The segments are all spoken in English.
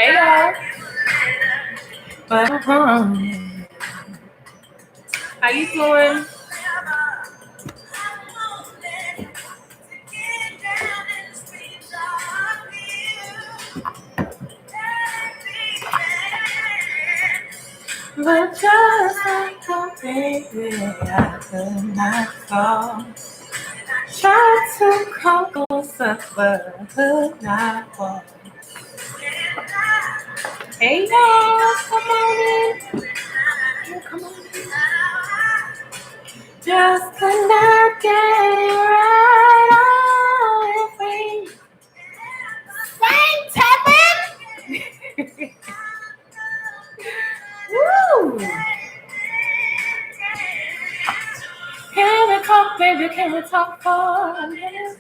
Hey y'all. How you doing? But just like a baby, I could not fall. Tried to come closer, but I could not fall. Hey y'all, come on in. Come on in. Just could not get it right on free. Sing, Tevin! Woo! Can we talk, baby? Can we talk for a minute?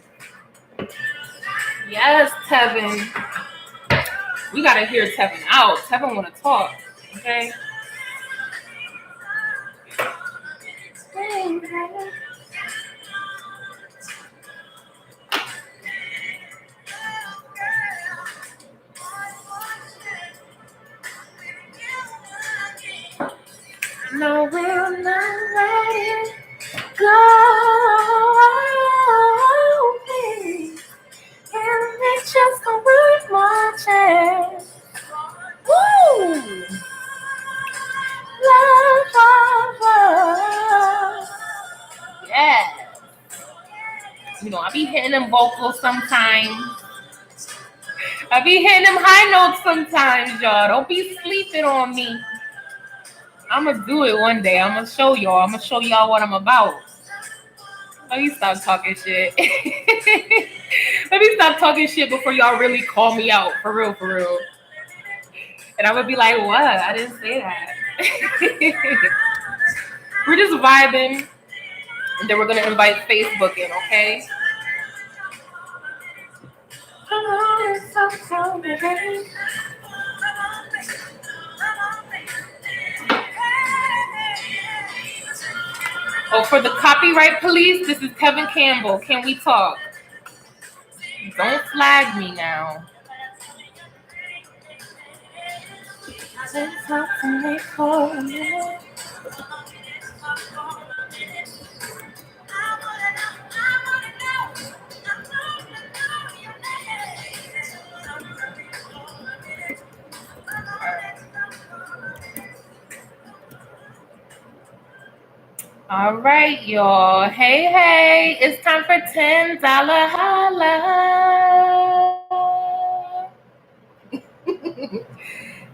Yes, Tevin. We gotta hear Tevin out. Tevin wanna talk, okay? No, we'll not let it go. Please. And it's just a word more chance. Woo! Love. Yeah. You know, I be hitting them vocals sometimes. I be hitting them high notes sometimes, y'all. Don't be sleeping on me. I'm going to do it one day. I'm going to show y'all. I'm going to show y'all what I'm about. Let me stop talking shit. Let me stop talking shit before y'all really call me out. For real, for real. And I'm going to be like, what? I didn't say that. We're just vibing. And then we're going to invite Facebook in, okay? Oh, for the copyright police, this is Kevin Campbell. Can we talk? Don't flag me now. All right, y'all. Hey, it's time for $10 holla.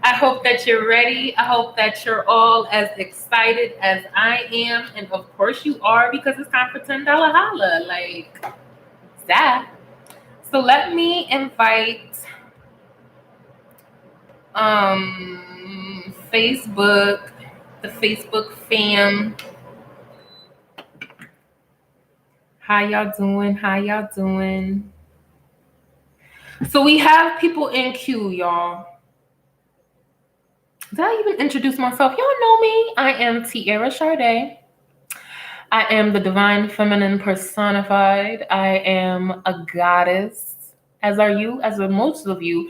I hope that you're ready. I hope that you're all as excited as I am. And of course you are, because it's time for $10 holla. Like that. So let me invite Facebook, the Facebook fam. How y'all doing? How y'all doing? So we have people in queue, y'all. Did I even introduce myself? Y'all know me. I am TiaraSharde. I am the divine feminine personified. I am a goddess, as are you, as are most of you.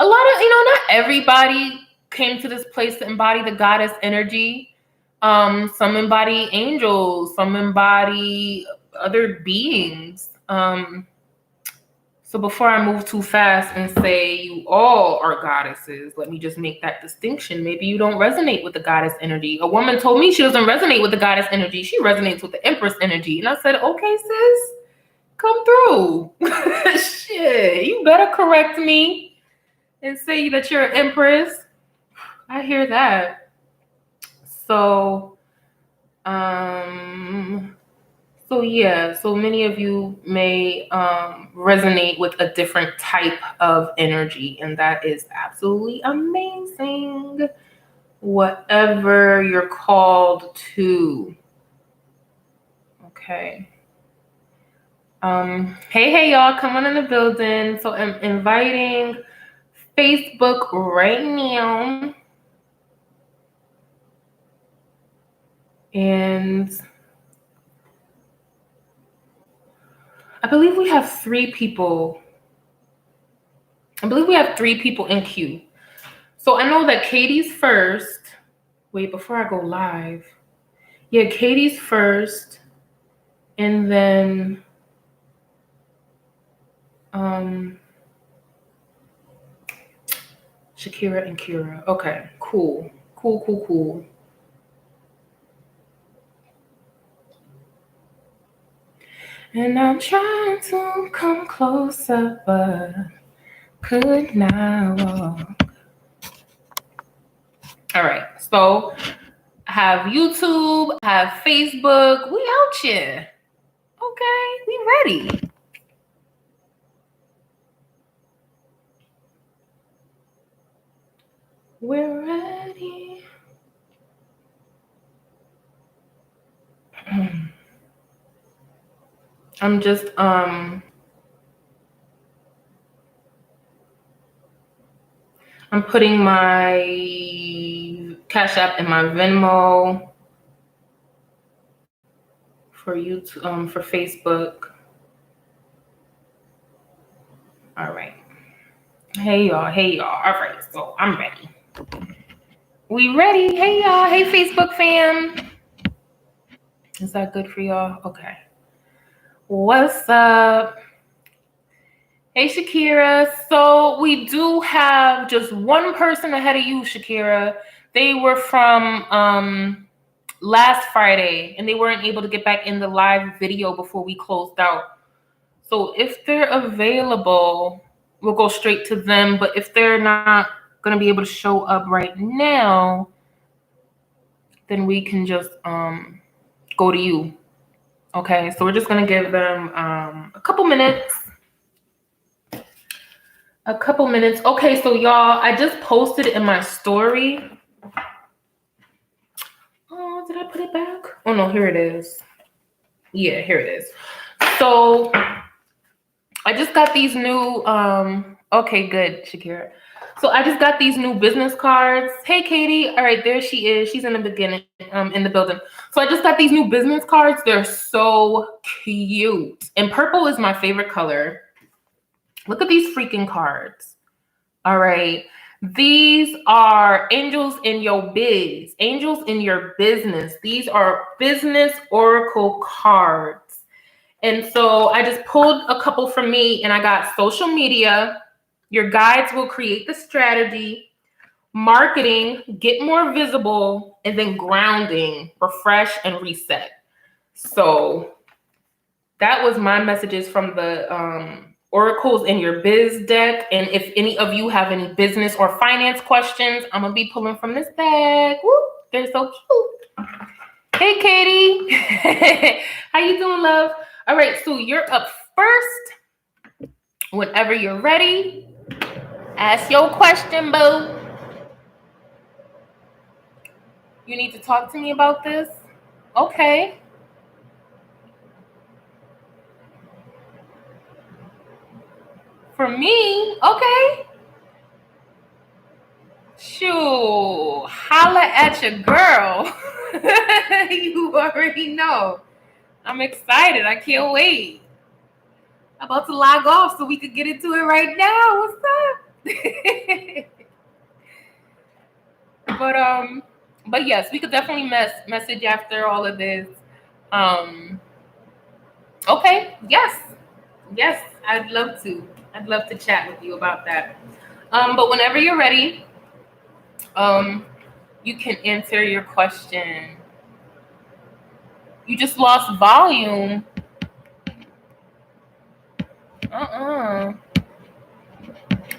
A lot of, not everybody came to this place to embody the goddess energy. Some embody angels, some embody other beings. So before I move too fast and say you all are goddesses, let me just make that distinction. Maybe you don't resonate with the goddess energy. A woman told me she doesn't resonate with the goddess energy. She resonates with the empress energy. And I said, okay, sis, come through. Shit, you better correct me and say that you're an empress. I hear that. So many of you may resonate with a different type of energy, and that is absolutely amazing. Whatever you're called to. Okay. Hey, y'all, come on in the building. So I'm inviting Facebook right now. And I believe we have 3 people. in queue. So I know that Katie's first. Wait, before I go live. Yeah, Katie's first. And then Shakira and Kira. Okay, cool. Cool. And I'm trying to come closer, but could not walk. All right, so I have YouTube, I have Facebook. We out here. Okay, we ready. We're ready. I'm just I'm putting my Cashapp and my Venmo for YouTube, for Facebook. All right. Hey y'all. All right, so I'm ready. We ready? Hey y'all. Hey Facebook fam. Is that good for y'all? Okay. What's up? Hey Shakira. So we do have just one person ahead of you, Shakira. They were from last Friday and they weren't able to get back in the live video before we closed out. So if they're available, we'll go straight to them. But if they're not going to be able to show up right now, then we can just go to you. Okay, so we're just going to give them a couple minutes. Okay, so y'all, I just posted it in my story. Oh, did I put it back? Oh, no, here it is. Yeah, here it is. So I just got these new, okay, good, Shakira. So I just got these new business cards. Hey, Katie. All right, there she is. She's in the beginning, in the building. So I just got these new business cards. They're so cute. And purple is my favorite color. Look at these freaking cards. All right. These are angels in your biz, angels in your business. These are business oracle cards. And so I just pulled a couple from me and I got social media. Your guides will create the strategy, marketing, get more visible, and then grounding, refresh and reset. So that was my messages from the oracles in your biz deck. And if any of you have any business or finance questions, I'm gonna be pulling from this deck. Woo, they're so cute. Hey, Katie. How you doing, love? All right, so you're up first. Whenever you're ready, ask your question, boo. You need to talk to me about this? Okay. For me? Okay. Shoo. Holla at your girl. You already know. I'm excited. I can't wait. I'm about to log off so we could get into it right now. What's up? But yes, we could definitely message after all of this. Okay, yes, I'd love to. I'd love to chat with you about that. But whenever you're ready, you can answer your question. You just lost volume.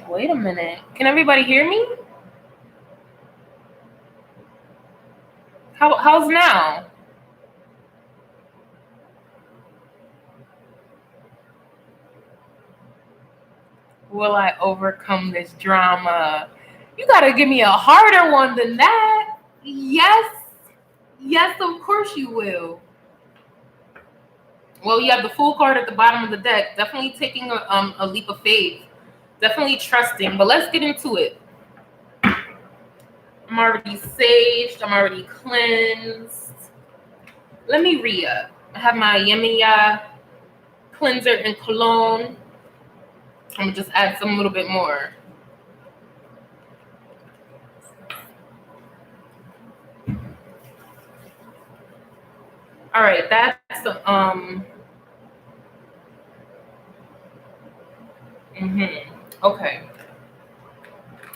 Wait a minute. Can everybody hear me? How's now? Will I overcome this drama? You gotta give me a harder one than that. Yes, of course you will. Well, you have the Fool card at the bottom of the deck. Definitely taking a leap of faith. Definitely trusting. But let's get into it. I'm already saged. I'm already cleansed. Let me re-up. I have my Yemiya cleanser and cologne. I'm gonna just add some little bit more. All right, that's okay.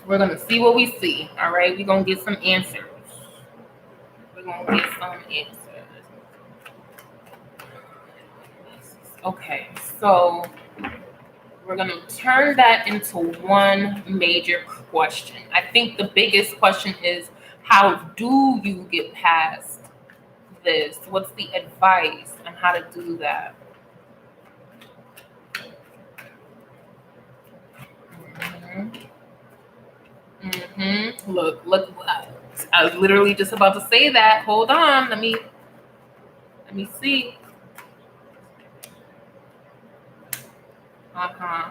We're gonna see what we see. All right, we're gonna get some answers. We're gonna get some answers. Okay, so we're going to turn that into one major question. I think the biggest question is, how do you get past this? What's the advice on how to do that? Look. I was literally just about to say that. Hold on. Let me see. Uh-huh.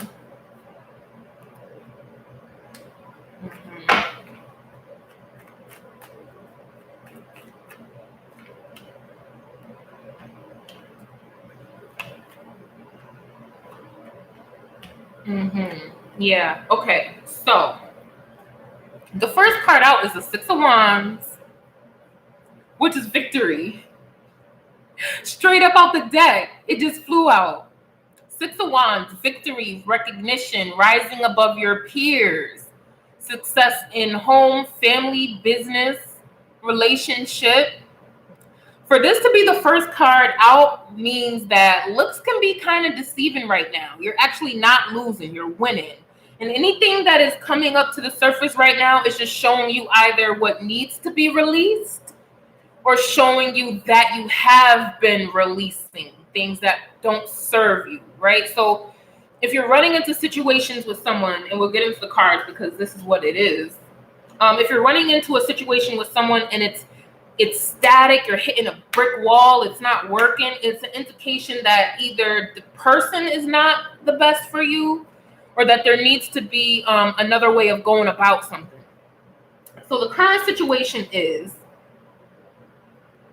Yeah. Okay. So the first card out is the Six of Wands, which is victory. Straight up out the deck. It just flew out. Six of Wands, victory, recognition, rising above your peers, success in home, family, business, relationship. For this to be the first card out means that looks can be kind of deceiving right now. You're actually not losing, you're winning. And anything that is coming up to the surface right now is just showing you either what needs to be released or showing you that you have been releasing things that don't serve you, right? So if you're running into situations with someone, and we'll get into the cards because this is what it is. If you're running into a situation with someone and it's static, you're hitting a brick wall, it's not working, it's an indication that either the person is not the best for you or that there needs to be another way of going about something. So the current situation is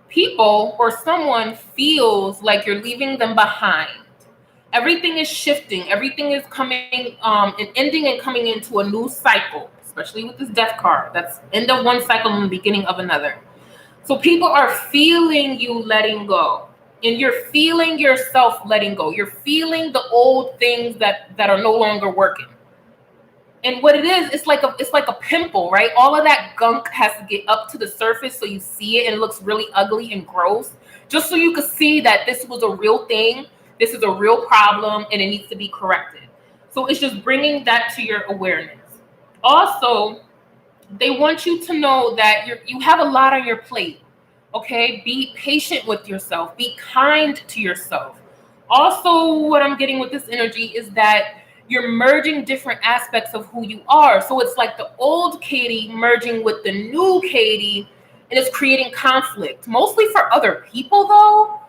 people or someone feels like you're leaving them behind. Everything is shifting. Everything is coming and ending and coming into a new cycle, especially with this death card. That's end of one cycle and the beginning of another. So people are feeling you letting go. And you're feeling yourself letting go. You're feeling the old things that are no longer working. And what it is, it's like a pimple, right? All of that gunk has to get up to the surface so you see it and it looks really ugly and gross, just so you can see that this was a real thing, this is a real problem, and it needs to be corrected. So it's just bringing that to your awareness. Also, they want you to know that you have a lot on your plate, okay? Be patient with yourself. Be kind to yourself. Also, what I'm getting with this energy is that you're merging different aspects of who you are. So it's like the old Katie merging with the new Katie, and it's creating conflict, mostly for other people though,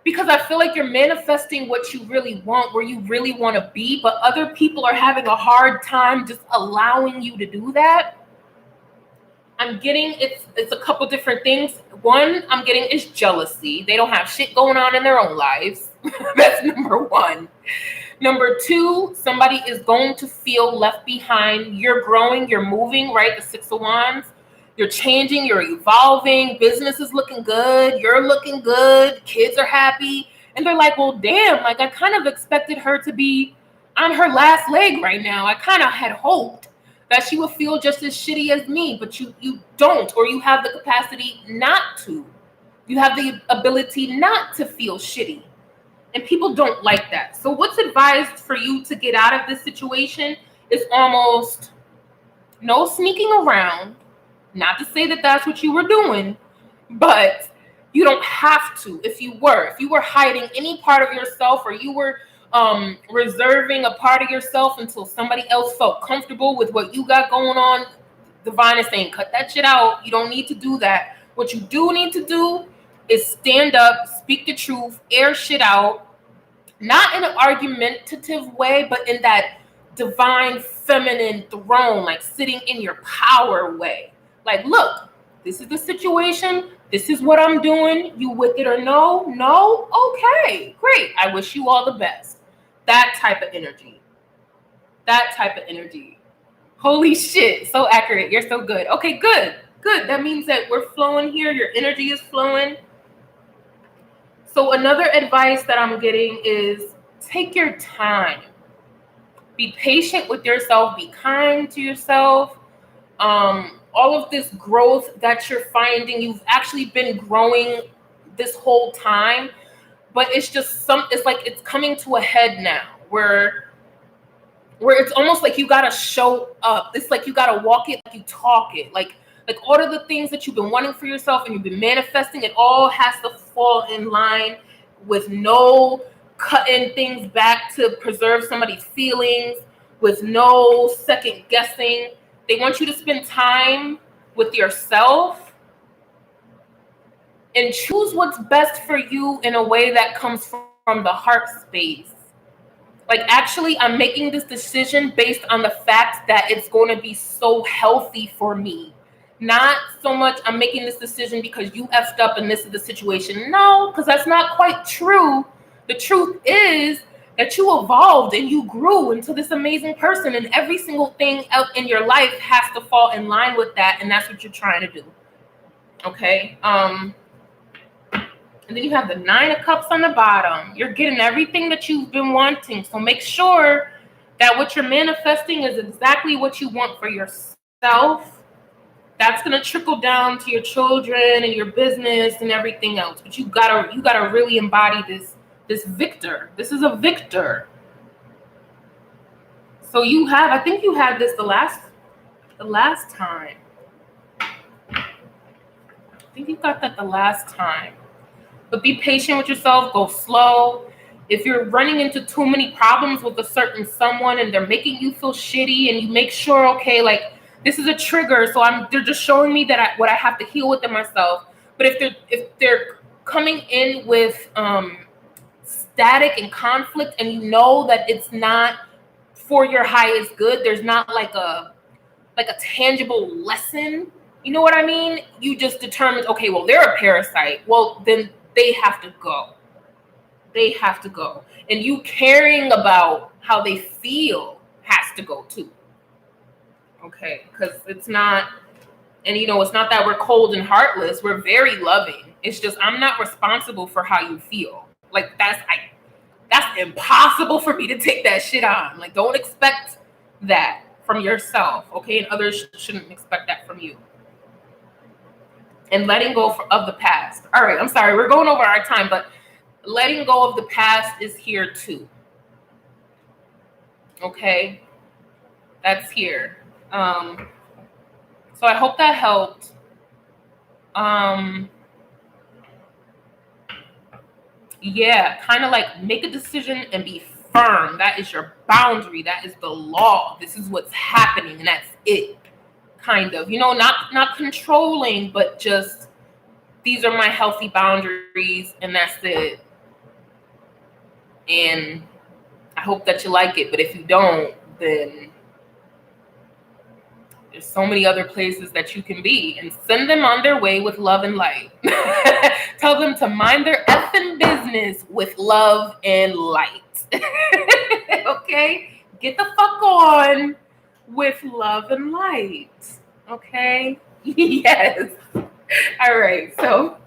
because I feel like you're manifesting what you really want, where you really want to be, but other people are having a hard time just allowing you to do that. I'm getting it's a couple different things. One, I'm getting is jealousy. They don't have shit going on in their own lives. That's number one. Number two, somebody is going to feel left behind. You're growing, you're moving, right? The Six of Wands. You're changing, you're evolving. Business is looking good. You're looking good. Kids are happy. And they're like, well, damn, like I kind of expected her to be on her last leg right now. I kind of had hoped that she would feel just as shitty as me, but you don't, or you have the capacity not to. You have the ability not to feel shitty. And people don't like that. So what's advised for you to get out of this situation is almost no sneaking around. Not to say that that's what you were doing, but you don't have to. If you were hiding any part of yourself, or you were reserving a part of yourself until somebody else felt comfortable with what you got going on, divine is saying, cut that shit out. You don't need to do that. What you do need to do is stand up, speak the truth, air shit out, not in an argumentative way, but in that divine feminine throne, like sitting in your power way. Like, look, this is the situation. This is what I'm doing. You with it or no? No? Okay, great. I wish you all the best. That type of energy. That type of energy. Holy shit. So accurate. You're so good. Okay, good. Good. That means that we're flowing here. Your energy is flowing. So another advice that I'm getting is take your time. Be patient with yourself. Be kind to yourself. All of this growth that you're finding, you've actually been growing this whole time, but it's just it's like it's coming to a head now where it's almost like you gotta show up. It's like you gotta walk it like you talk it. Like all of the things that you've been wanting for yourself and you've been manifesting, it all has to fall in line with no cutting things back to preserve somebody's feelings, with no second guessing. They want you to spend time with yourself and choose what's best for you in a way that comes from the heart space. Like, actually, I'm making this decision based on the fact that it's going to be so healthy for me. Not so much I'm making this decision because you effed up and this is the situation. No, because that's not quite true. The truth is that you evolved and you grew into this amazing person, and every single thing out in your life has to fall in line with that, and that's what you're trying to do. Okay? And then you have the 9 of Cups on the bottom. You're getting everything that you've been wanting. So make sure that what you're manifesting is exactly what you want for yourself. That's gonna trickle down to your children and your business and everything else. But you gotta really embody this victor. This is a victor. So I think you had this the last time. I think you got that the last time. But be patient with yourself, go slow. If you're running into too many problems with a certain someone and they're making you feel shitty, and you make sure, okay, like, this is a trigger, so they're just showing me that what I have to heal within myself. But if they're coming in with static and conflict, and you know that it's not for your highest good, there's not like a tangible lesson. You know what I mean? You just determined, okay, well, they're a parasite. Well, then they have to go. They have to go. And you caring about how they feel has to go too. Okay? Because it's not, and it's not that we're cold and heartless. We're very loving. It's just I'm not responsible for how you feel. Like, that's impossible for me to take that shit on. Like, don't expect that from yourself, okay? And others shouldn't expect that from you. And letting go of the past. All right, I'm sorry, we're going over our time, but letting go of the past is here too. Okay? That's here. So I hope that helped. Yeah, kind of like make a decision and be firm. That is your boundary. That is the law. This is what's happening, and that's it. Kind of, not controlling, but just, these are my healthy boundaries, and that's it. And I hope that you like it, but if you don't, then there's so many other places that you can be, and send them on their way with love and light. Tell them to mind their effing business with love and light. Okay? Get the fuck on with love and light. Okay? Yes. All right. So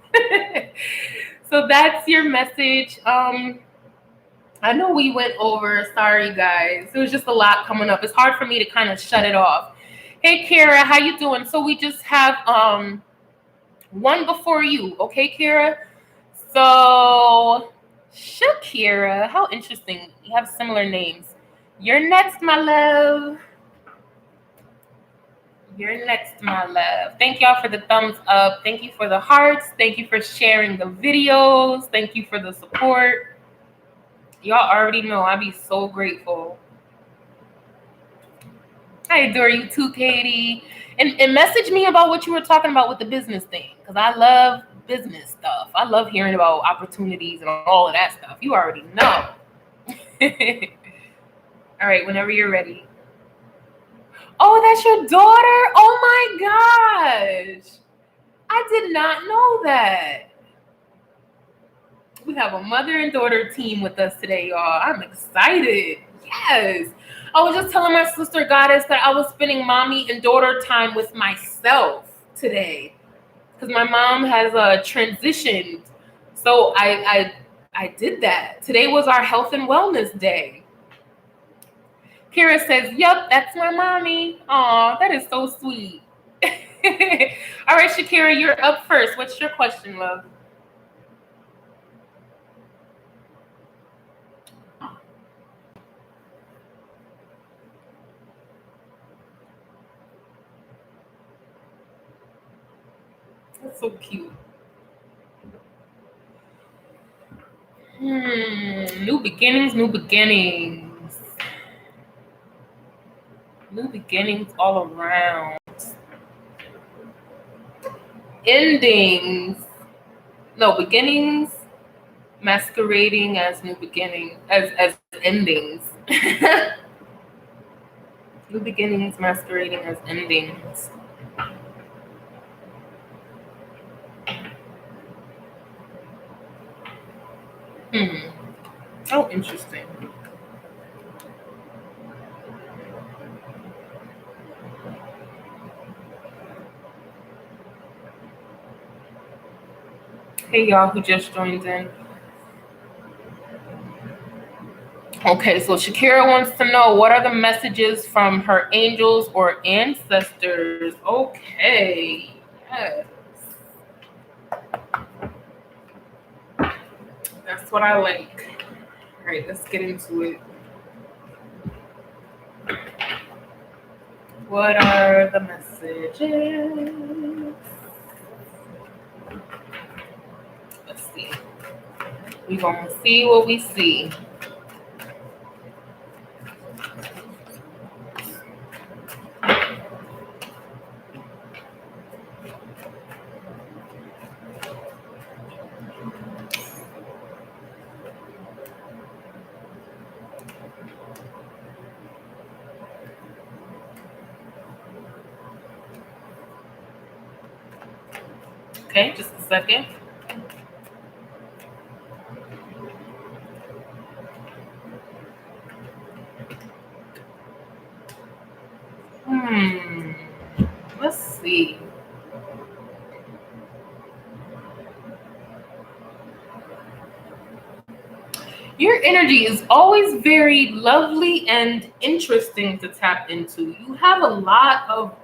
that's your message. I know we went over. Sorry, guys. It was just a lot coming up. It's hard for me to kind of shut it off. Hey, Kara, how you doing? So we just have one before you. Okay, Kara? So Shakira, how interesting. You have similar names. You're next, my love. You're next, my love. Thank y'all for the thumbs up. Thank you for the hearts. Thank you for sharing the videos. Thank you for the support. Y'all already know I'd be so grateful. I adore you too, Katie. And message me about what you were talking about with the business thing, because I love business stuff. I love hearing about opportunities and all of that stuff. You already know. All right, whenever you're ready. Oh, that's your daughter? Oh my gosh. I did not know that. We have a mother and daughter team with us today, y'all. I'm excited. Yes. I was just telling my sister Goddess that I was spending mommy and daughter time with myself today, because my mom has transitioned. So I did that. Today was our health and wellness day. Kira says, "Yep, that's my mommy." Aw, that is so sweet. All right, Shakira, you're up first. What's your question, love? That's so cute. New beginnings, new beginnings. New beginnings all around. Endings. No, beginnings masquerading as new beginnings, as endings. New beginnings masquerading as endings. Oh, interesting. Hey, y'all who just joined in. Okay, so Shakira wants to know, what are the messages from her angels or ancestors? Okay, yes. That's what I like. All right, let's get into it. What are the messages? Let's see. We're going to see what we see. Okay, just a second. Let's see. Your energy is always very lovely and interesting to tap into. You have a lot of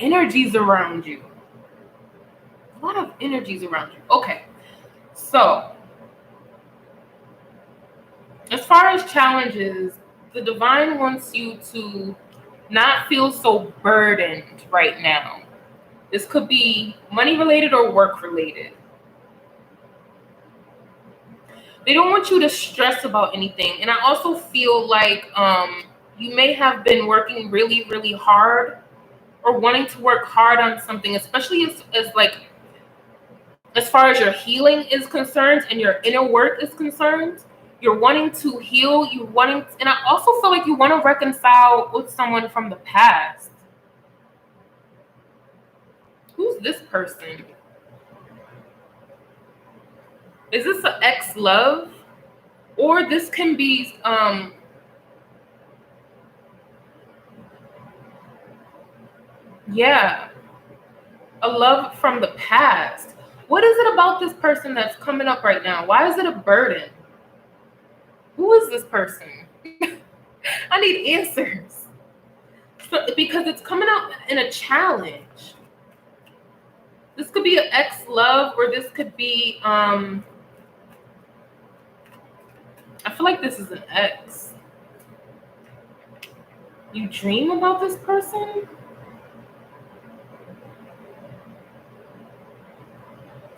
energies around you. A lot of energies around you. Okay. So, as far as challenges, the divine wants you to not feel so burdened right now. This could be money related or work related. They don't want you to stress about anything. And I also feel like you may have been working really, really hard or wanting to work hard on something, especially as far as your healing is concerned and your inner work is concerned. You're wanting to heal, and I also feel like you want to reconcile with someone from the past. Who's this person? Is this an ex-love? Or this can be yeah, a love from the past. What is it about this person that's coming up right now? Why is it a burden? Who is this person? I need answers. So, because it's coming out in a challenge. This could be an ex-love, or this could be I feel like this is an ex. You dream about this person?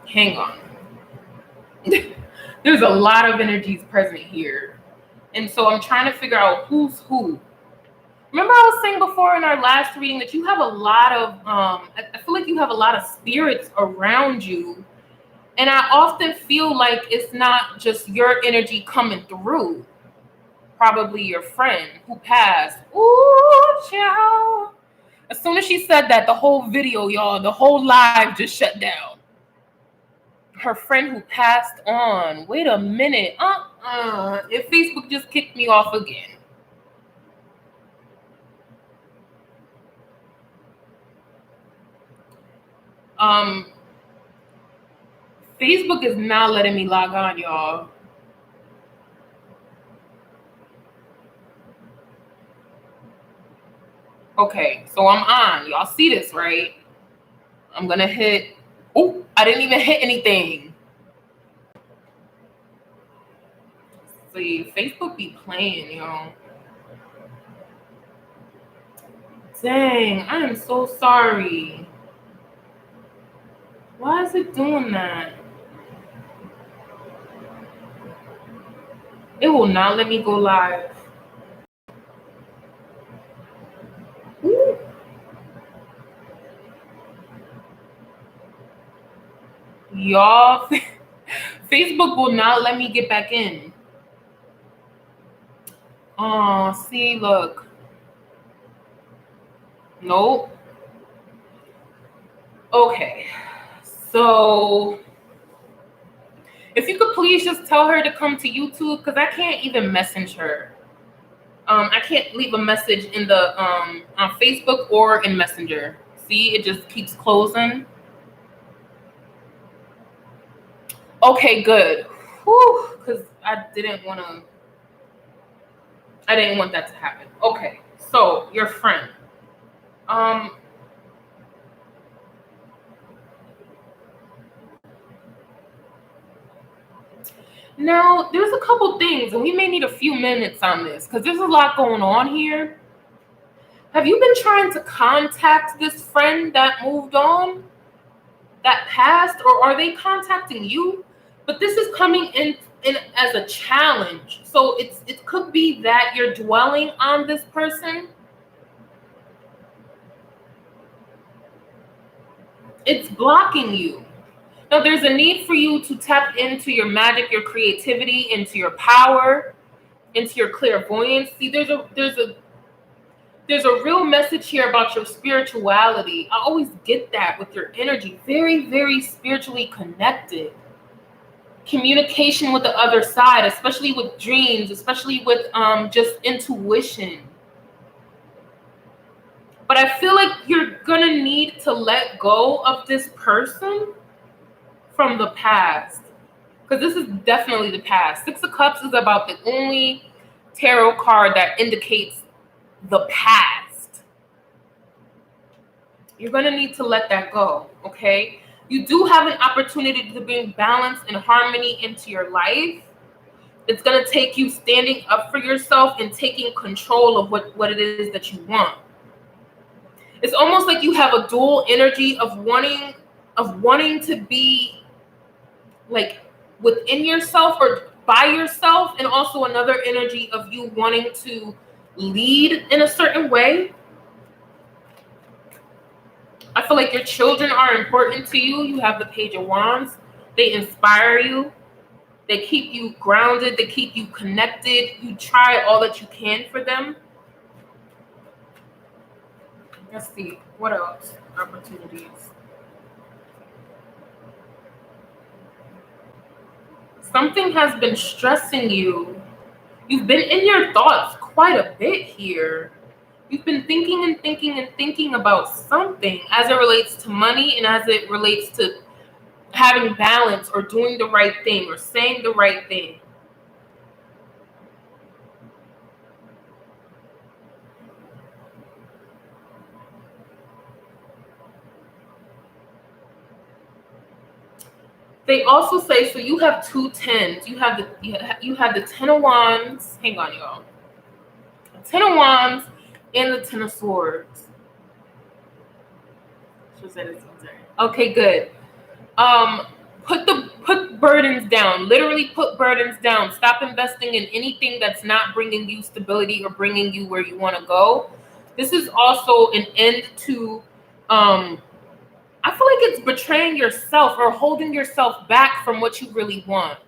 Hang on. There's a lot of energies present here. And so I'm trying to figure out who's who. Remember I was saying before in our last reading that you have a lot of, I feel like you have a lot of spirits around you. And I often feel like it's not just your energy coming through. Probably your friend who passed. Ooh, child. As soon as she said that, the whole video, y'all, the whole live just shut down. Her friend who passed on. Wait a minute. If Facebook just kicked me off again. Facebook is not letting me log on, y'all. Okay, so I'm on. Y'all see this, right? I'm gonna hit. Oh, I didn't even hit anything. See, Facebook be playing, y'all. Dang, I am so sorry. Why is it doing that? It will not let me go live. Ooh. Y'all, Facebook will not let me get back in. Oh, see, look. Nope. Okay. So, if you could please just tell her to come to YouTube, because I can't even message her. I can't leave a message in the on Facebook or in Messenger. See, it just keeps closing. Okay, good. Whew, because I didn't want that to happen. Okay, so your friend. Now there's a couple things, and we may need a few minutes on this because there's a lot going on here. Have you been trying to contact this friend that moved on, that passed, or are they contacting you? But this is coming in as a challenge. So it could be that you're dwelling on this person. It's blocking you. Now there's a need for you to tap into your magic, your creativity, into your power, into your clairvoyance. See, there's a real message here about your spirituality. I always get that with your energy. Very, very spiritually connected. Communication with the other side, especially with dreams, especially with just intuition. But I feel like you're gonna need to let go of this person from the past, because this is definitely the past. Six of Cups is about the only tarot card that indicates the past. You're gonna need to let that go, okay? You do have an opportunity to bring balance and harmony into your life. It's going to take you standing up for yourself and taking control of what it is that you want. It's almost like you have a dual energy of wanting to be like within yourself or by yourself, and also another energy of you wanting to lead in a certain way. I feel like your children are important to you. You have the Page of Wands. They inspire you. They keep you grounded. They keep you connected. You try all that you can for them. Let's see. What else? Opportunities. Something has been stressing you. You've been in your thoughts quite a bit here. You've been thinking and thinking and thinking about something as it relates to money and as it relates to having balance or doing the right thing or saying the right thing. They also say, so you have two tens. You have the Ten of Wands. Hang on, y'all. The Ten of Wands and the Ten of Swords. Okay, good. Put burdens down. Literally put burdens down. Stop investing in anything that's not bringing you stability or bringing you where you want to go. This is also an end to I feel like it's betraying yourself or holding yourself back from what you really want.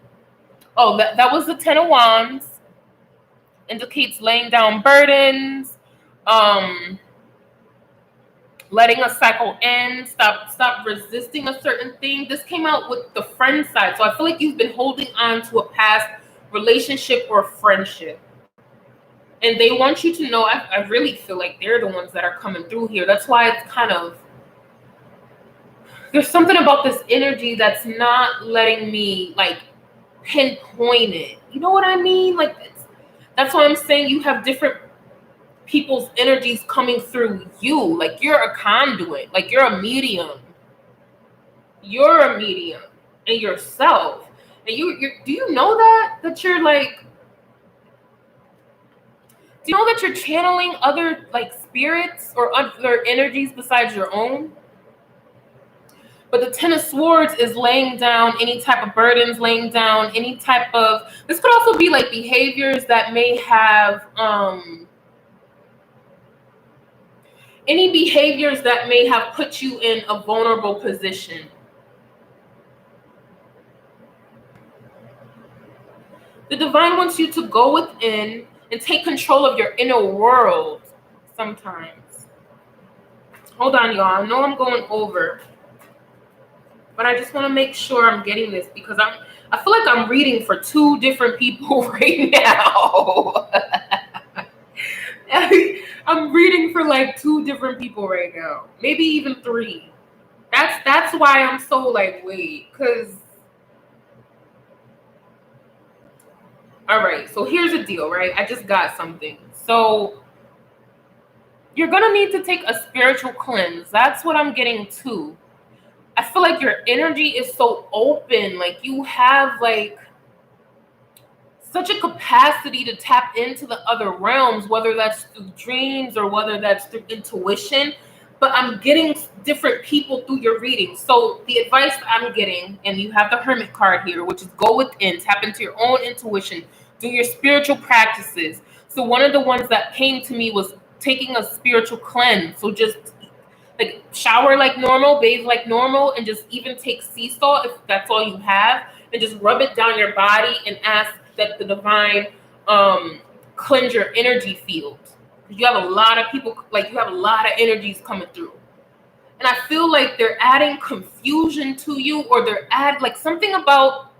Oh, that was the Ten of Wands. Indicates laying down burdens, letting a cycle end, stop resisting a certain thing. This came out with the friend side. So I feel like you've been holding on to a past relationship or friendship. And they want you to know, I really feel like they're the ones that are coming through here. That's why it's kind of there's something about this energy that's not letting me like pinpoint it. You know what I mean? Like that's why I'm saying you have different people's energies coming through you. Like you're a conduit. Like you're a medium. You're a medium in yourself. And you do you know that you're like, do you know that you're channeling other like spirits or other energies besides your own? But the Ten of Swords is laying down any type of burdens, laying down any type of, this could also be like behaviors that may have, any behaviors that may have put you in a vulnerable position. The divine wants you to go within and take control of your inner world sometimes. Hold on, y'all. I know I'm going over, but I just want to make sure I'm getting this because I feel like I'm reading for two different people right now. I'm reading for like two different people right now, maybe even three. That's why I'm so like, wait, because all right, so here's the deal, right? I just got something. So you're gonna need to take a spiritual cleanse. That's what I'm getting to. I feel like your energy is so open, like you have like such a capacity to tap into the other realms, whether that's through dreams or whether that's through intuition. But I'm getting different people through your reading. So the advice I'm getting, and you have the Hermit card here, which is go within, tap into your own intuition, do your spiritual practices. So one of the ones that came to me was taking a spiritual cleanse. So just like shower like normal, bathe like normal, and just even take sea salt if that's all you have, and just rub it down your body and ask that the divine cleanse your energy field. Because you have a lot of people, like you have a lot of energies coming through. And I feel like they're adding confusion to you, or they're like something about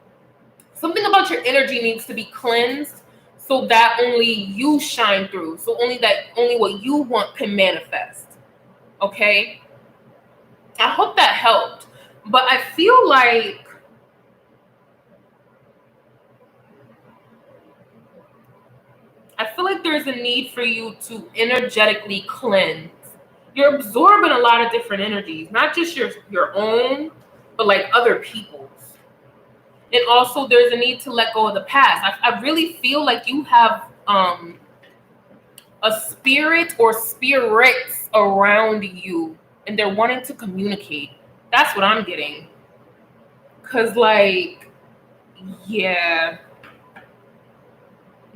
your energy needs to be cleansed so that only you shine through. So only what you want can manifest. Okay? I hope that helped. But I feel like there's a need for you to energetically cleanse. You're absorbing a lot of different energies, not just your own, but like other people's. And also there's a need to let go of the past. I really feel like you have a spirit or spirits around you and they're wanting to communicate. That's what I'm getting. Cause like, yeah.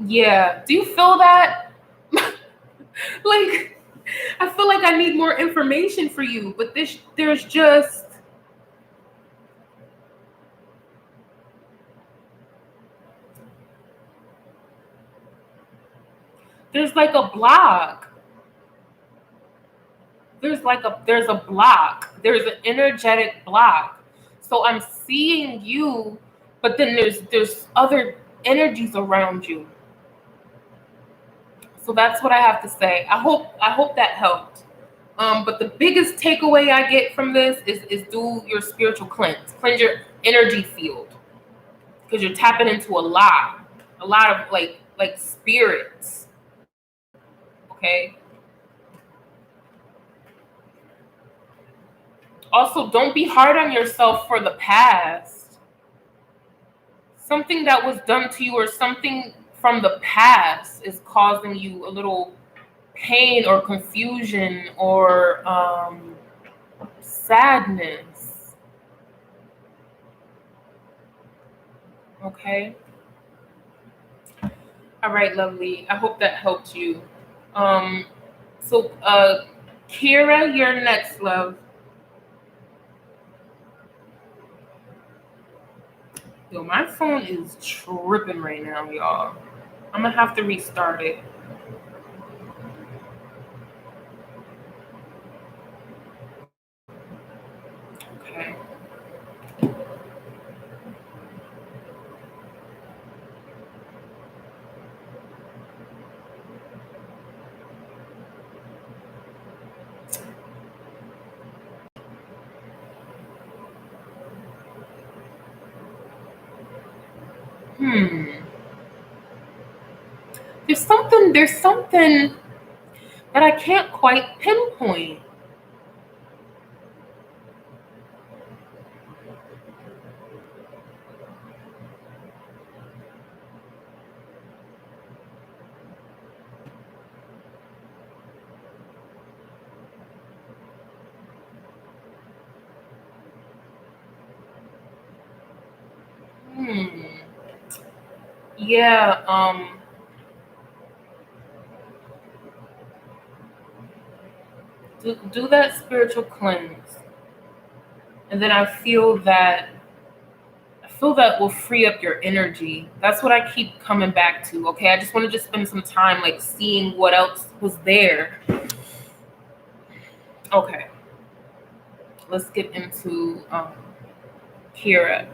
Yeah. Do you feel that? Like, I feel like I need more information for you, but there's like a block. There's a block. There's an energetic block. So I'm seeing you, but then there's other energies around you. So that's what I have to say. I hope that helped. But the biggest takeaway I get from this is do your spiritual cleanse. Cleanse your energy field. Because you're tapping into a lot of like spirits. Okay. Also, don't be hard on yourself for the past. Something that was done to you or something from the past is causing you a little pain or confusion or sadness. Okay. All right, lovely. I hope that helped you. Um, so, Kira, you're next, love. Yo, my phone is tripping right now, y'all. I'm gonna have to restart it. Okay. There's something that I can't quite pinpoint. Yeah, do that spiritual cleanse. And then I feel that will free up your energy. That's what I keep coming back to. Okay, I just want to just spend some time like seeing what else was there. Okay, let's get into Kira.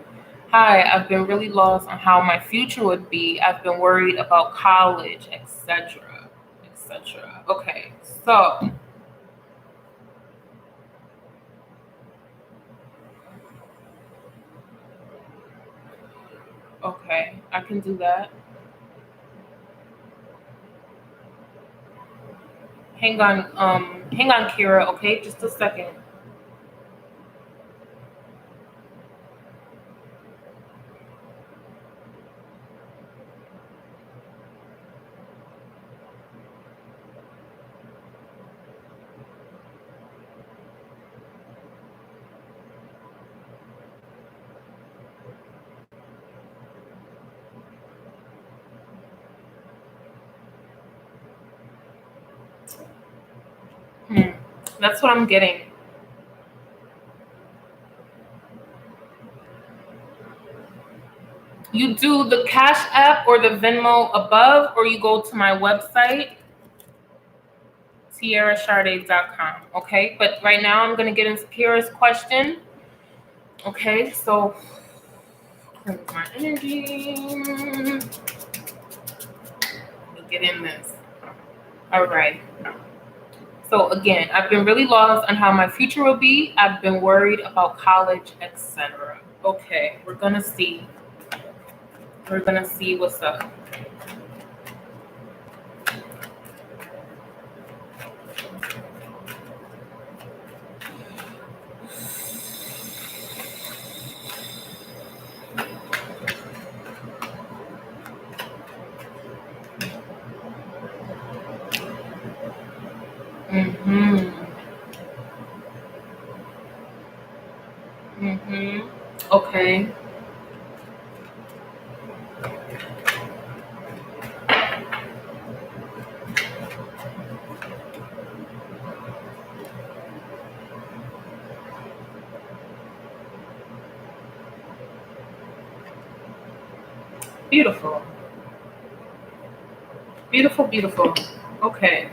Hi, I've been really lost on how my future would be. I've been worried about college, etc., etc. Okay, so okay, I can do that. Hang on, Kira. Okay, just a second. That's what I'm getting. You do the Cash App or the Venmo above, or you go to my website, TiaraSharde.com. Okay, but right now I'm going to get into Kira's question. Okay, so cleanse my energy. Let me get in this. All right. So again, I've been really lost on how my future will be. I've been worried about college, etc. Okay, we're gonna see. We're gonna see what's up. Mm-hmm. Mm-hmm. Okay. Beautiful. Beautiful, beautiful. Okay.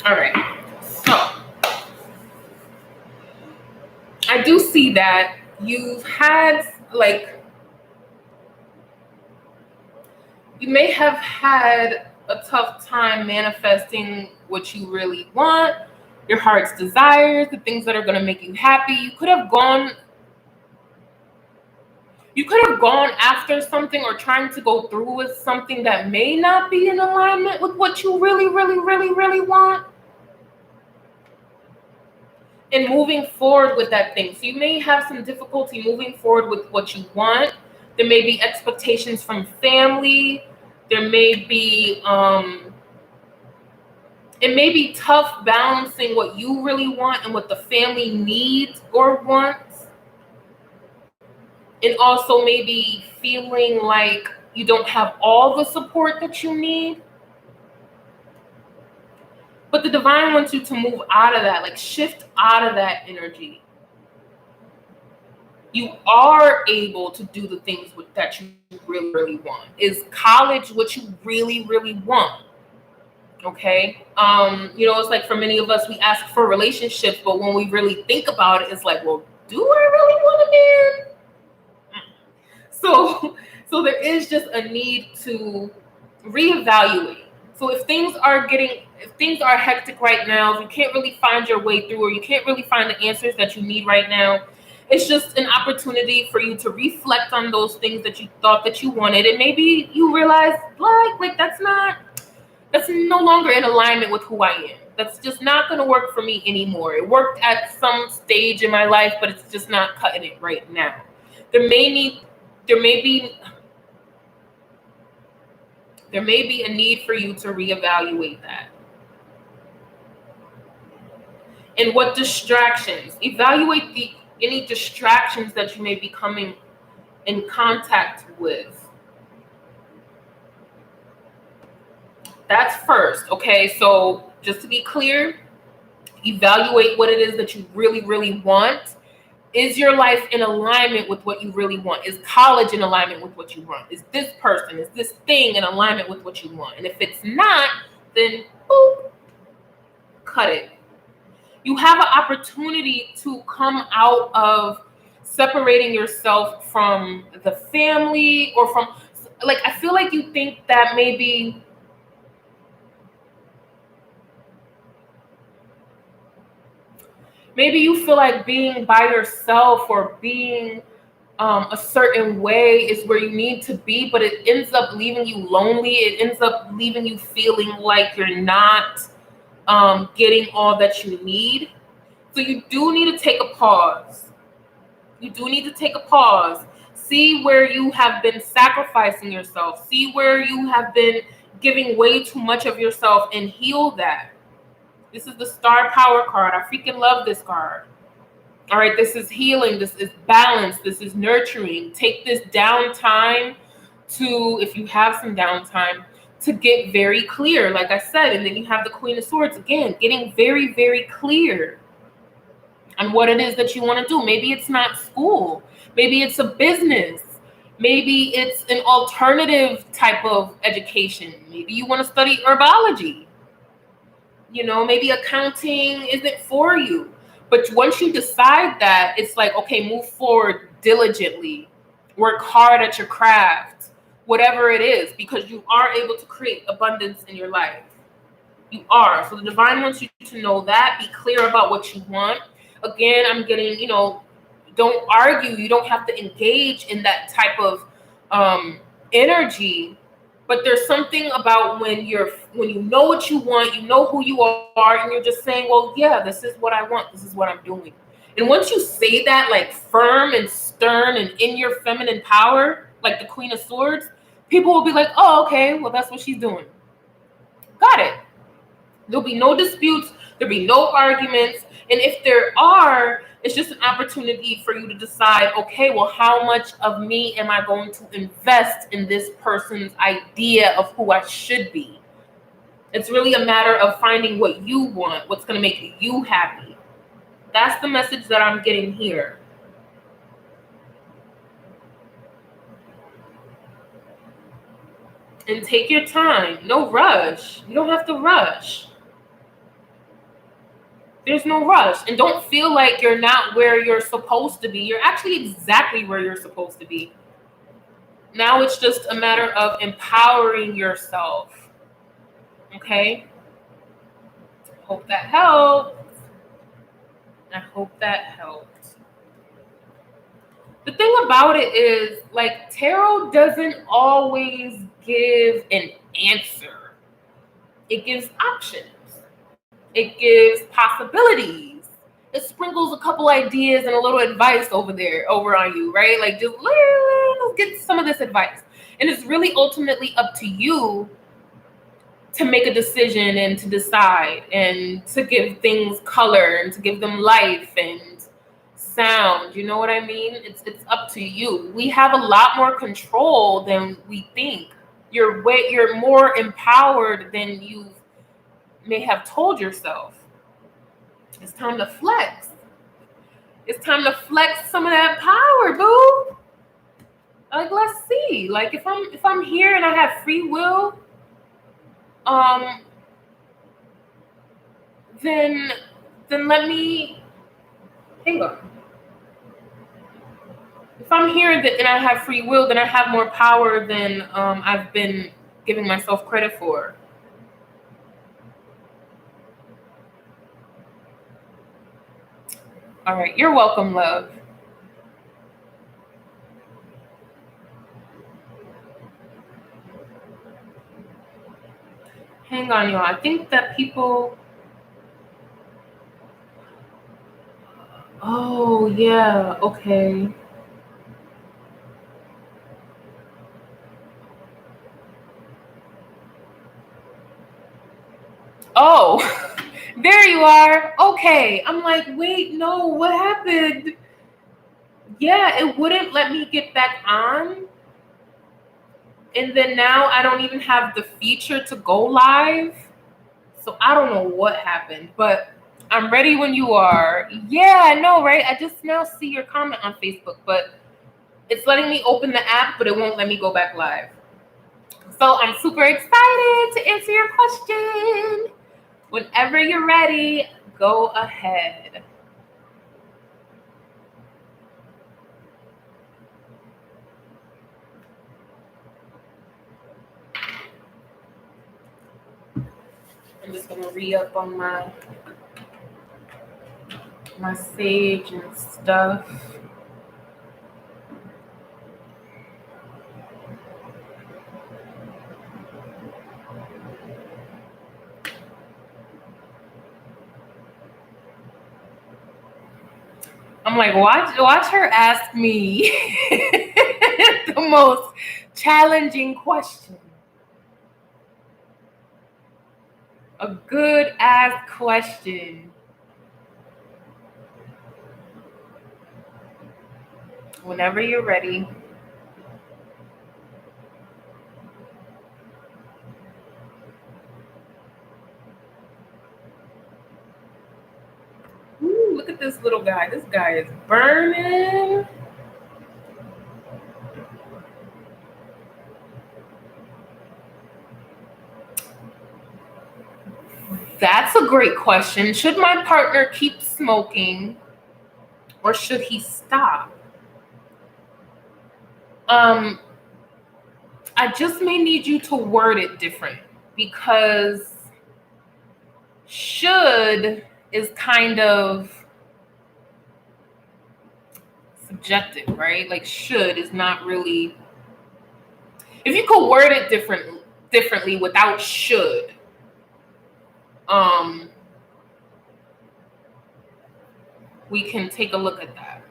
All right. So I do see that you've had like you may have had a tough time manifesting what you really want, your heart's desires, the things that are going to make you happy. You could have gone after something or trying to go through with something that may not be in alignment with what you really, really, really, really want. And moving forward with that thing. So you may have some difficulty moving forward with what you want. There may be expectations from family. There may be it may be tough balancing what you really want and what the family needs or wants. And also maybe feeling like you don't have all the support that you need. But the divine wants you to move out of that, like shift out of that energy. You are able to do the things that you really, really want. Is college what you really, really want? Okay. It's like for many of us, we ask for relationships, but when we really think about it, it's like, well, do I really want a man? So there is just a need to reevaluate. So if things are hectic right now, if you can't really find your way through, or you can't really find the answers that you need right now, it's just an opportunity for you to reflect on those things that you thought that you wanted, and maybe you realize like that's no longer in alignment with who I am. That's just not going to work for me anymore. It worked at some stage in my life, but it's just not cutting it right now. There may be a need for you to reevaluate that. And what distractions? Evaluate any distractions that you may be coming in contact with. That's first, okay? So just to be clear, evaluate what it is that you really, really want. Is your life in alignment with what you really want? Is college in alignment with what you want? Is this person, is this thing in alignment with what you want? And if it's not, then boop, cut it. You have an opportunity to come out of separating yourself from the family, or from, like, I feel like you think that maybe you feel like being by yourself or being a certain way is where you need to be, but it ends up leaving you lonely. It ends up leaving you feeling like you're not getting all that you need. So you do need to take a pause. See where you have been sacrificing yourself. See where you have been giving way too much of yourself, and heal that. This is the Star Power card. I freaking love this card. All right, this is healing. This is balance. This is nurturing. Take this downtime to, if you have some downtime, to get very clear, like I said. And then you have the Queen of Swords again, getting very, very clear on what it is that you want to do. Maybe it's not school. Maybe it's a business. Maybe it's an alternative type of education. Maybe you want to study herbology. Maybe accounting isn't for you. But once you decide that, it's like, okay, move forward diligently. Work hard at your craft, whatever it is, because you are able to create abundance in your life. You are. So the divine wants you to know that. Be clear about what you want. Again, I'm getting, don't argue. You don't have to engage in that type of energy. But there's something about when you know what you want, you know who you are, and you're just saying, well, yeah, this is what I want. This is what I'm doing. And once you say that, like, firm and stern and in your feminine power, like the Queen of Swords, people will be like, oh, okay, well, that's what she's doing. Got it. There'll be no disputes. There'll be no arguments. And if there are, it's just an opportunity for you to decide, okay, well, how much of me am I going to invest in this person's idea of who I should be? It's really a matter of finding what you want, what's going to make you happy. That's the message that I'm getting here. And take your time. No rush. You don't have to rush. There's no rush. And don't feel like you're not where you're supposed to be. You're actually exactly where you're supposed to be. Now it's just a matter of empowering yourself. Okay? Hope that helped. I hope that helped. The thing about it is, like, tarot doesn't always give an answer. It gives options. It gives possibilities. It sprinkles a couple ideas and a little advice over on you, right? Like, just let's get some of this advice. And it's really ultimately up to you to make a decision and to decide and to give things color and to give them life and sound. You know what I mean? It's up to you. We have a lot more control than we think. You're more empowered than you may have told yourself. It's time to flex. It's time to flex some of that power, boo. Like, let's see. Like, if I'm here and I have free will, then let me hang on. If I'm here and I have free will, then I have more power than I've been giving myself credit for. All right, you're welcome, love. Hang on, y'all. I think that people. Oh, yeah. Okay. Oh, there you are. Okay. I'm like, wait, no, what happened? Yeah, it wouldn't let me get back on. And then now I don't even have the feature to go live. So I don't know what happened, but I'm ready when you are. Yeah, I know, right? I just now see your comment on Facebook, but it's letting me open the app, but it won't let me go back live. So I'm super excited to answer your question. Whenever you're ready, go ahead. I'm just gonna re-up on my sage and stuff. I'm like, watch her ask me the most challenging question. A good ass question. Whenever you're ready. Ooh, look at this little guy. This guy is burning. That's a great question. Should my partner keep smoking or should he stop? I just may need you to word it different because should is kind of subjective, right? Like should is not really. If you could word it differently without should, we can take a look at that.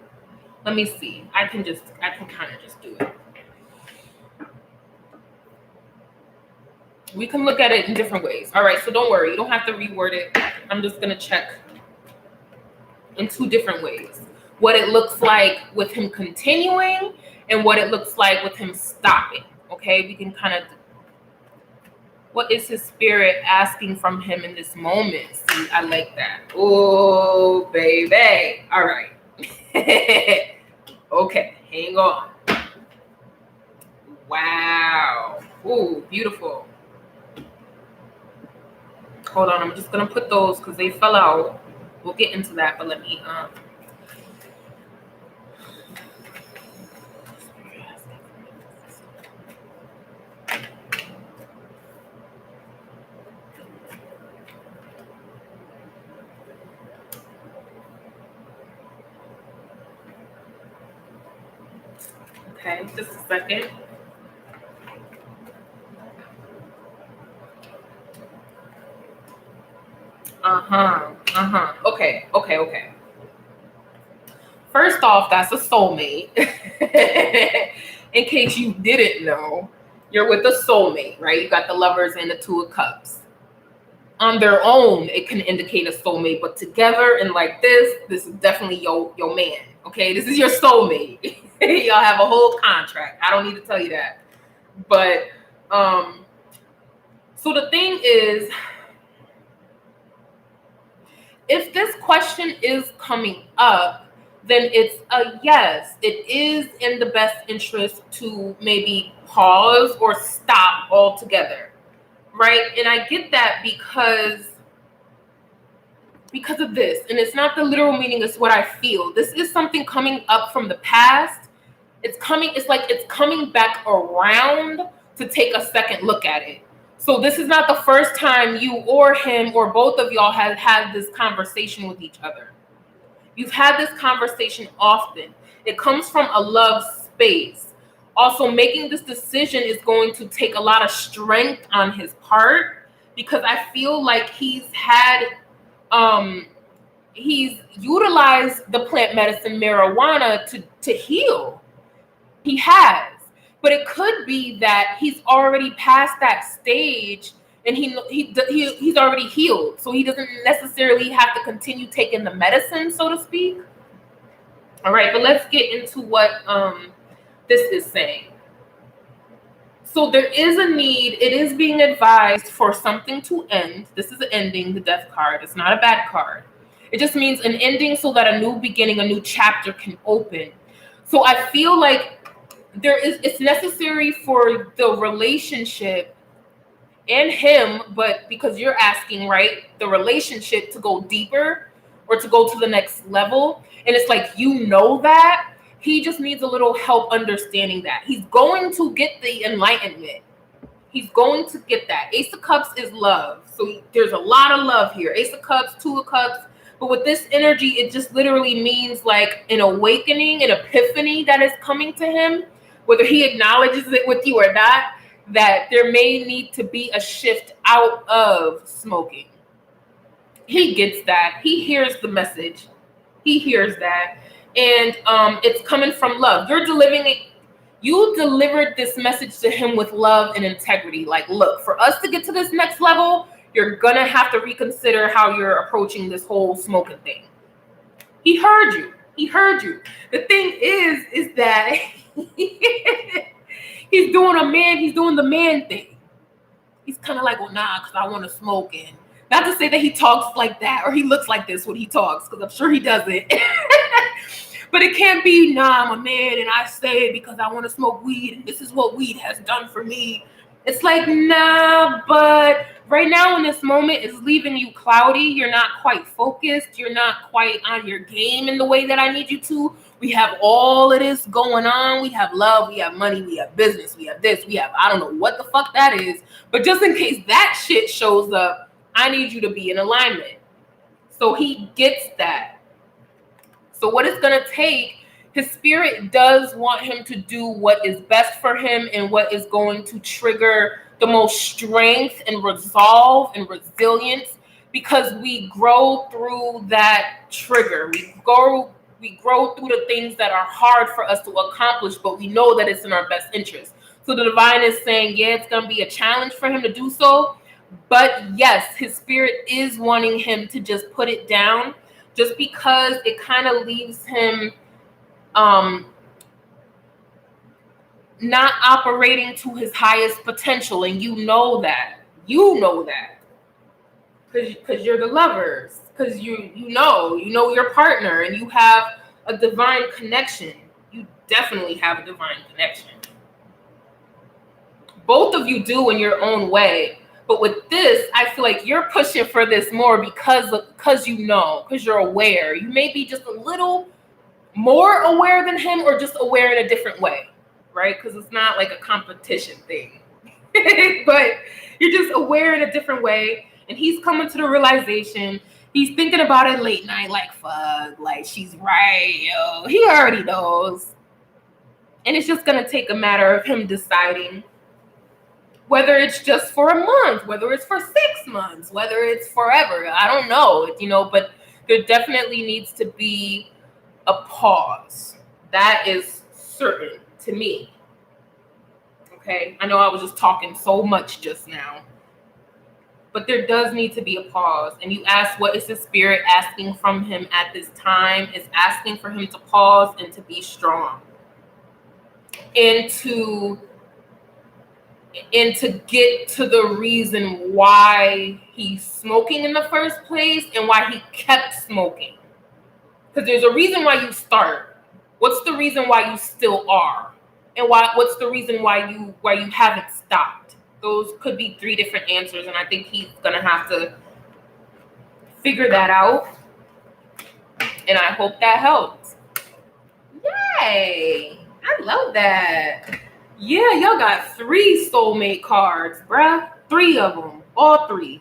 Let me see. I can kind of just do it. We can look at it in different ways. All right, so don't worry. You don't have to reword it. I'm just going to check in two different ways. What it looks like with him continuing and what it looks like with him stopping. Okay, we can kind of. What is his spirit asking from him in this moment? See, I like that. Oh, baby. All right. Okay, hang on. Wow. Ooh, beautiful. Hold on, I'm just gonna put those because they fell out. We'll get into that, but let me okay, just a second. Okay. First off, that's a soulmate. In case you didn't know, you're with a soulmate, right? You got the lovers and the two of cups. On their own, it can indicate a soulmate, but together and like this is definitely your man. Okay, this is your soulmate. Y'all have a whole contract. I don't need to tell you that. But so the thing is, if this question is coming up, then it's a yes. It is in the best interest to maybe pause or stop altogether, right? And I get that because of this, and it's not the literal meaning, it's what I feel. This is something coming up from the past. It's like it's coming back around to take a second look at it. So this is not the first time you or him or both of y'all have had this conversation with each other. You've had this conversation often. It comes from a love space. Also, making this decision is going to take a lot of strength on his part, because I feel like he's utilized the plant medicine marijuana to heal. He has. But it could be that he's already past that stage, and he's already healed. So he doesn't necessarily have to continue taking the medicine, so to speak. All right, but let's get into what this is saying. So there is a need. It is being advised for something to end. This is an ending, the death card. It's not a bad card. It just means an ending so that a new beginning, a new chapter can open. So I feel like it's necessary for the relationship and him, but because you're asking, right, the relationship to go deeper or to go to the next level. And it's like, that he just needs a little help understanding that. He's going to get the enlightenment. He's going to get that. Ace of Cups is love. So there's a lot of love here. Ace of Cups, Two of Cups. But with this energy, it just literally means like an awakening, an epiphany that is coming to him, whether he acknowledges it with you or not, that there may need to be a shift out of smoking. He gets that. He hears the message. He hears that. And it's coming from love. You delivered this message to him with love and integrity. Like, look, for us to get to this next level, you're going to have to reconsider how you're approaching this whole smoking thing. He heard you. He heard you. The thing is that he's doing the man thing. He's kind of like, well, nah, because I want to smoke. And not to say that he talks like that or he looks like this when he talks, because I'm sure he doesn't. But it can't be, nah, I'm a man and I say it because I want to smoke weed and this is what weed has done for me. It's like, nah, but right now in this moment it's leaving you cloudy. You're not quite focused. You're not quite on your game in the way that I need you to. We have all of this going on. We have love, we have money, we have business, we have this, we have, I don't know what the fuck that is. But just in case that shit shows up, I need you to be in alignment. So he gets that. So what it's going to take, his spirit does want him to do what is best for him and what is going to trigger the most strength and resolve and resilience, because we grow through that trigger. We grow through the things that are hard for us to accomplish, but we know that it's in our best interest. So the divine is saying, yeah, it's going to be a challenge for him to do so. But yes, his spirit is wanting him to just put it down, just because it kind of leaves him not operating to his highest potential. And you know that because you're the lovers, because you know your partner and you have a divine connection. You definitely have a divine connection. Both of you do in your own way. But with this, I feel like you're pushing for this more because you're aware. You may be just a little more aware than him, or just aware in a different way, right? Because it's not like a competition thing. But you're just aware in a different way. And he's coming to the realization. He's thinking about it late night, like, fuck, like, she's right, yo. He already knows. And it's just going to take a matter of him deciding whether it's just for a month, whether it's for 6 months, whether it's forever. I don't know, but there definitely needs to be a pause. That is certain to me. Okay, I know I was just talking so much just now, but there does need to be a pause. And you ask, what is the spirit asking from him at this time? It's asking for him to pause and to be strong, and to get to the reason why he's smoking in the first place and why he kept smoking. Because there's a reason why you start. What's the reason why you still are? And what's the reason why you haven't stopped? Those could be 3 different answers, and I think he's gonna have to figure that out. And I hope that helps. Yay! I love that. Yeah, y'all got 3 soulmate cards, bruh. 3 of them. All 3.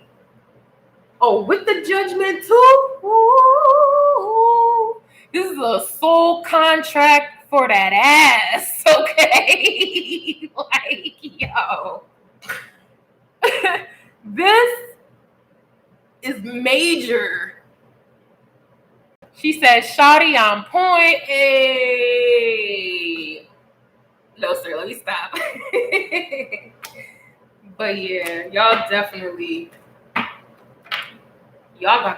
Oh, with the Judgment too? Ooh. This is a soul contract for that ass, okay? Like, yo. This is major. She says, Shawty on point. Hey. No, sir, let me stop. But yeah, y'all got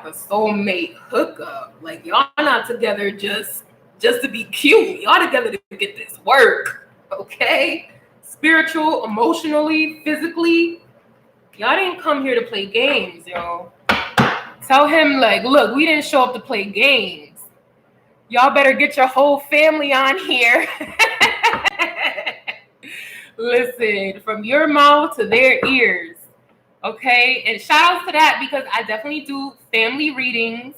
the soulmate hookup. Like, y'all not together just to be cute. Y'all together to get this work, okay? Spiritual, emotionally, physically. Y'all didn't come here to play games, yo. Tell him, like, look, we didn't show up to play games. Y'all better get your whole family on here. Listen, from your mouth to their ears. Okay, and shout out to that, because I definitely do family readings.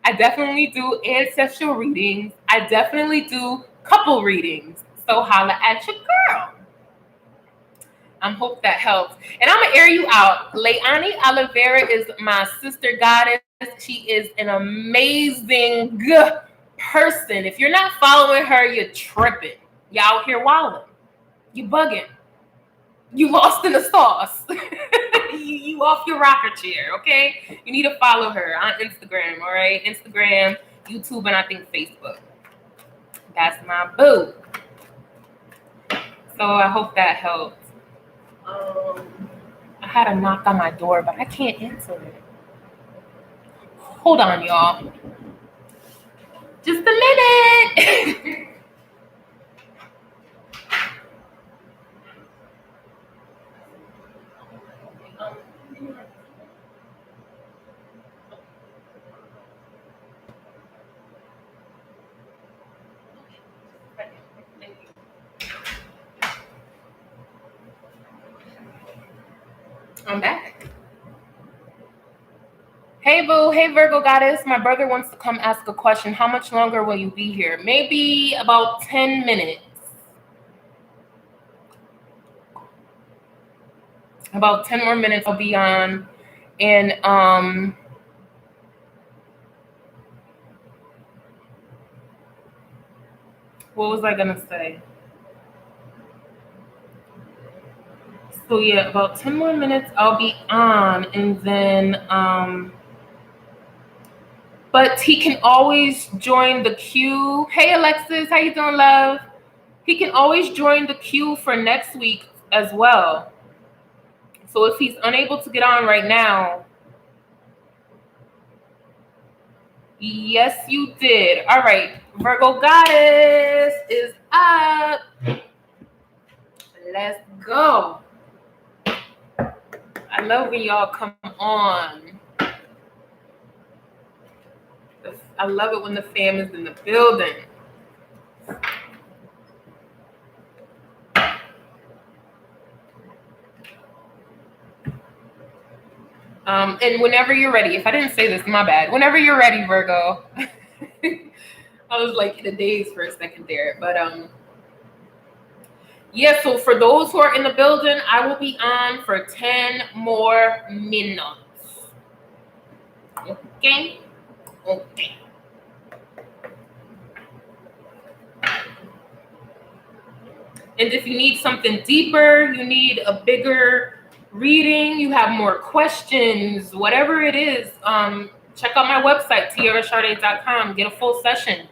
I definitely do ancestral readings. I definitely do couple readings. So holla at your girl. I hope that helps. And I'm going to air you out. Leilani Oliveira is my sister goddess. She is an amazing person. If you're not following her, you're tripping. You out here wilding. You bugging. You lost in the sauce. you off your rocker chair, okay? You need to follow her on Instagram, all right? Instagram, YouTube, and I think Facebook. That's my boo. So I hope that helps. I had a knock on my door, but I can't answer it. Hold on, y'all. Just a minute. I'm back. Hey, boo. Hey, Virgo goddess. My brother wants to come ask a question. How much longer will you be here? Maybe about 10 minutes. About 10 more minutes I'll be on. And what was I gonna say? So yeah, about 10 more minutes I'll be on, and then but he can always join the queue. Hey Alexis, how you doing, love? He can always join the queue for next week as well. So if he's unable to get on right now, yes, you did. All right, Virgo goddess is up. Let's go. I love when y'all come on. I love it when the fam is in the building. And whenever you're ready, if I didn't say this, my bad. Whenever you're ready, Virgo. I was like in a daze for a second there. But yeah, so for those who are in the building, I will be on for 10 more minutes. Okay? Okay. And if you need something deeper, you need a bigger reading, you have more questions, whatever it is, check out my website, TiaraSharde.com. Get a full session.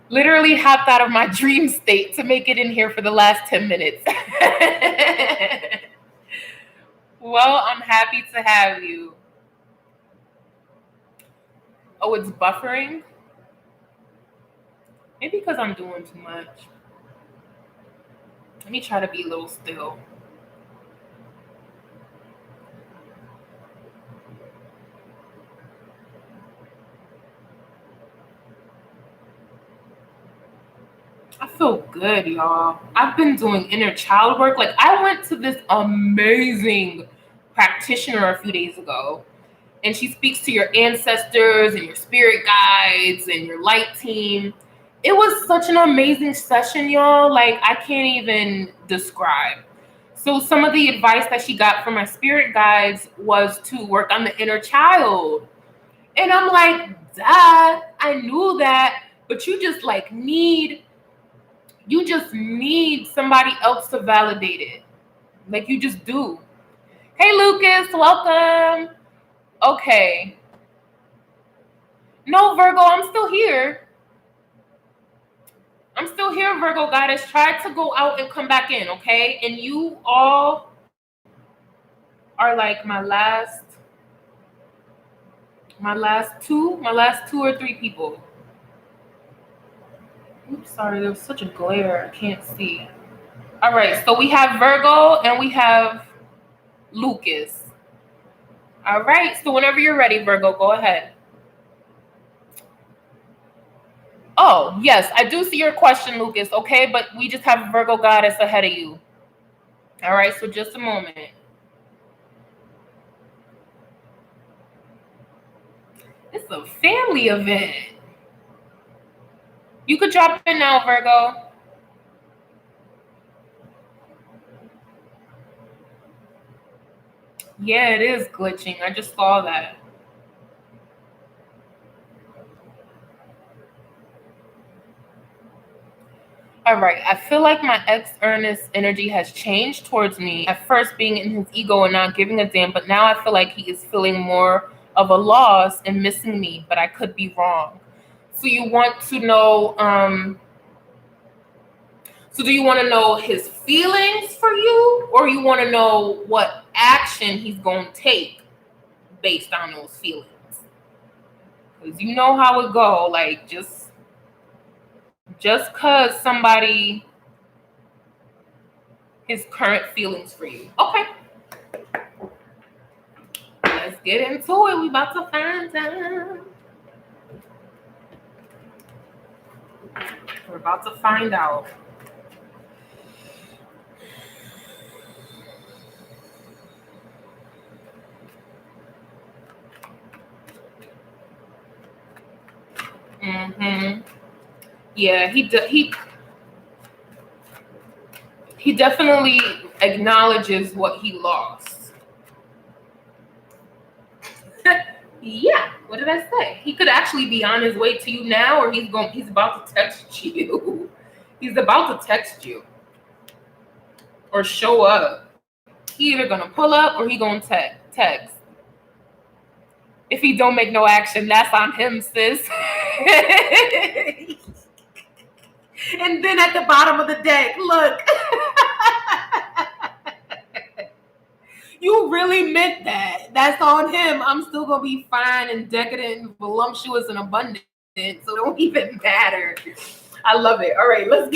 Literally hopped out of my dream state to make it in here for the last 10 minutes. Well, I'm happy to have you. Oh, it's buffering? Maybe because I'm doing too much. Let me try to be a little still. I feel good, y'all. I've been doing inner child work. Like, I went to this amazing practitioner a few days ago, and she speaks to your ancestors and your spirit guides and your light team. It was such an amazing session, y'all. Like, I can't even describe. So some of the advice that she got from my spirit guides was to work on the inner child. And I'm like, duh, I knew that. But you just like need somebody else to validate it. Like you just do. Hey, Lucas, welcome. Okay. No, Virgo, I'm still here. I'm still here, Virgo goddess. Try to go out and come back in, okay? And you all are like my last two or three people. Oops, sorry, there was such a glare. I can't see. All right, so we have Virgo and we have Lucas. All right, so whenever you're ready, Virgo, go ahead. Oh, yes, I do see your question, Lucas, okay? But we just have Virgo goddess ahead of you. All right, so just a moment. It's a family event. You could drop in now, Virgo. Yeah, it is glitching. I just saw that. All right, I feel like my ex Ernest energy has changed towards me. At first being in his ego and not giving a damn, but now I feel like he is feeling more of a loss and missing me, but I could be wrong. So you want to know, so do you want to know his feelings for you, or you want to know what action he's going to take based on those feelings? Because you know how it go, like just because somebody his current feelings for you. Okay. Let's get into it. We about to find out. We're about to find out. Yeah, he definitely acknowledges what he lost. Yeah, what did I say? He could actually be on his way to you now, or he's about to text you. He's about to text you or show up. He either gonna pull up or he gonna text. If he don't make no action, that's on him, sis. And then at the bottom of the deck, look. You really meant that. That's on him. I'm still gonna be fine and decadent and voluptuous and abundant. So it don't even matter. I love it. All right, let's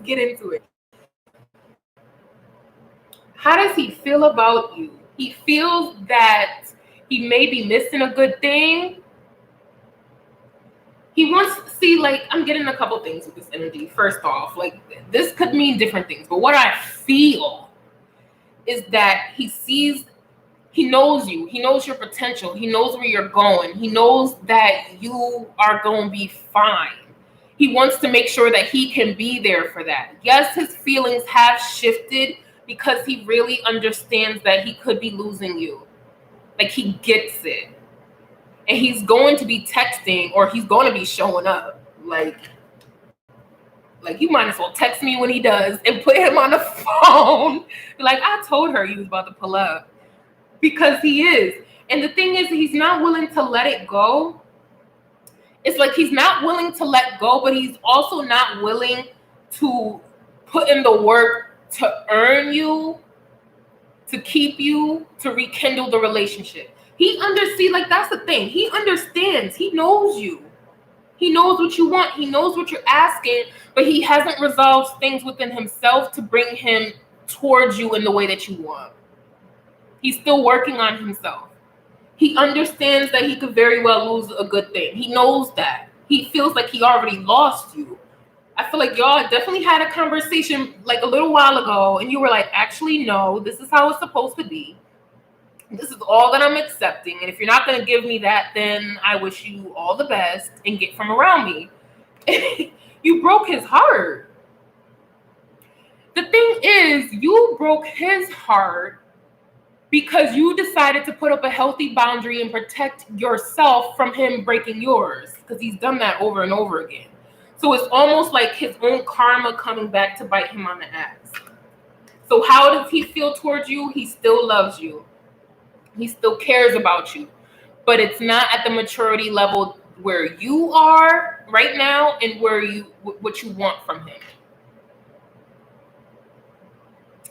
get into it. How does he feel about you? He feels that he may be missing a good thing. He wants to see, like, I'm getting a couple things with this energy. First off, like, this could mean different things, but what I feel is that he knows you. He knows your potential. He knows where you're going. He knows that you are going to be fine. He wants to make sure that he can be there for that. Yes, his feelings have shifted because he really understands that he could be losing you. Like, he gets it. And he's going to be texting, or he's going to be showing up. Like you might as well text me when he does and put him on the phone. Like, I told her he was about to pull up. Because he is. And the thing is, he's not willing to let it go. It's like he's not willing to let go, but he's also not willing to put in the work to earn you, to keep you, to rekindle the relationship. He understands, like, that's the thing. He understands. He knows you. He knows what you want. He knows what you're asking, but he hasn't resolved things within himself to bring him towards you in the way that you want. He's still working on himself. He understands that he could very well lose a good thing. He knows that. He feels like he already lost you. I feel like y'all definitely had a conversation like a little while ago, and you were like, actually, no, this is how it's supposed to be. This is all that I'm accepting. And if you're not going to give me that, then I wish you all the best and get from around me. You broke his heart. The thing is, you broke his heart because you decided to put up a healthy boundary and protect yourself from him breaking yours, because he's done that over and over again. So it's almost like his own karma coming back to bite him on the ass. So how does he feel towards you? He still loves you. He still cares about you. But it's not at the maturity level where you are right now and what you want from him.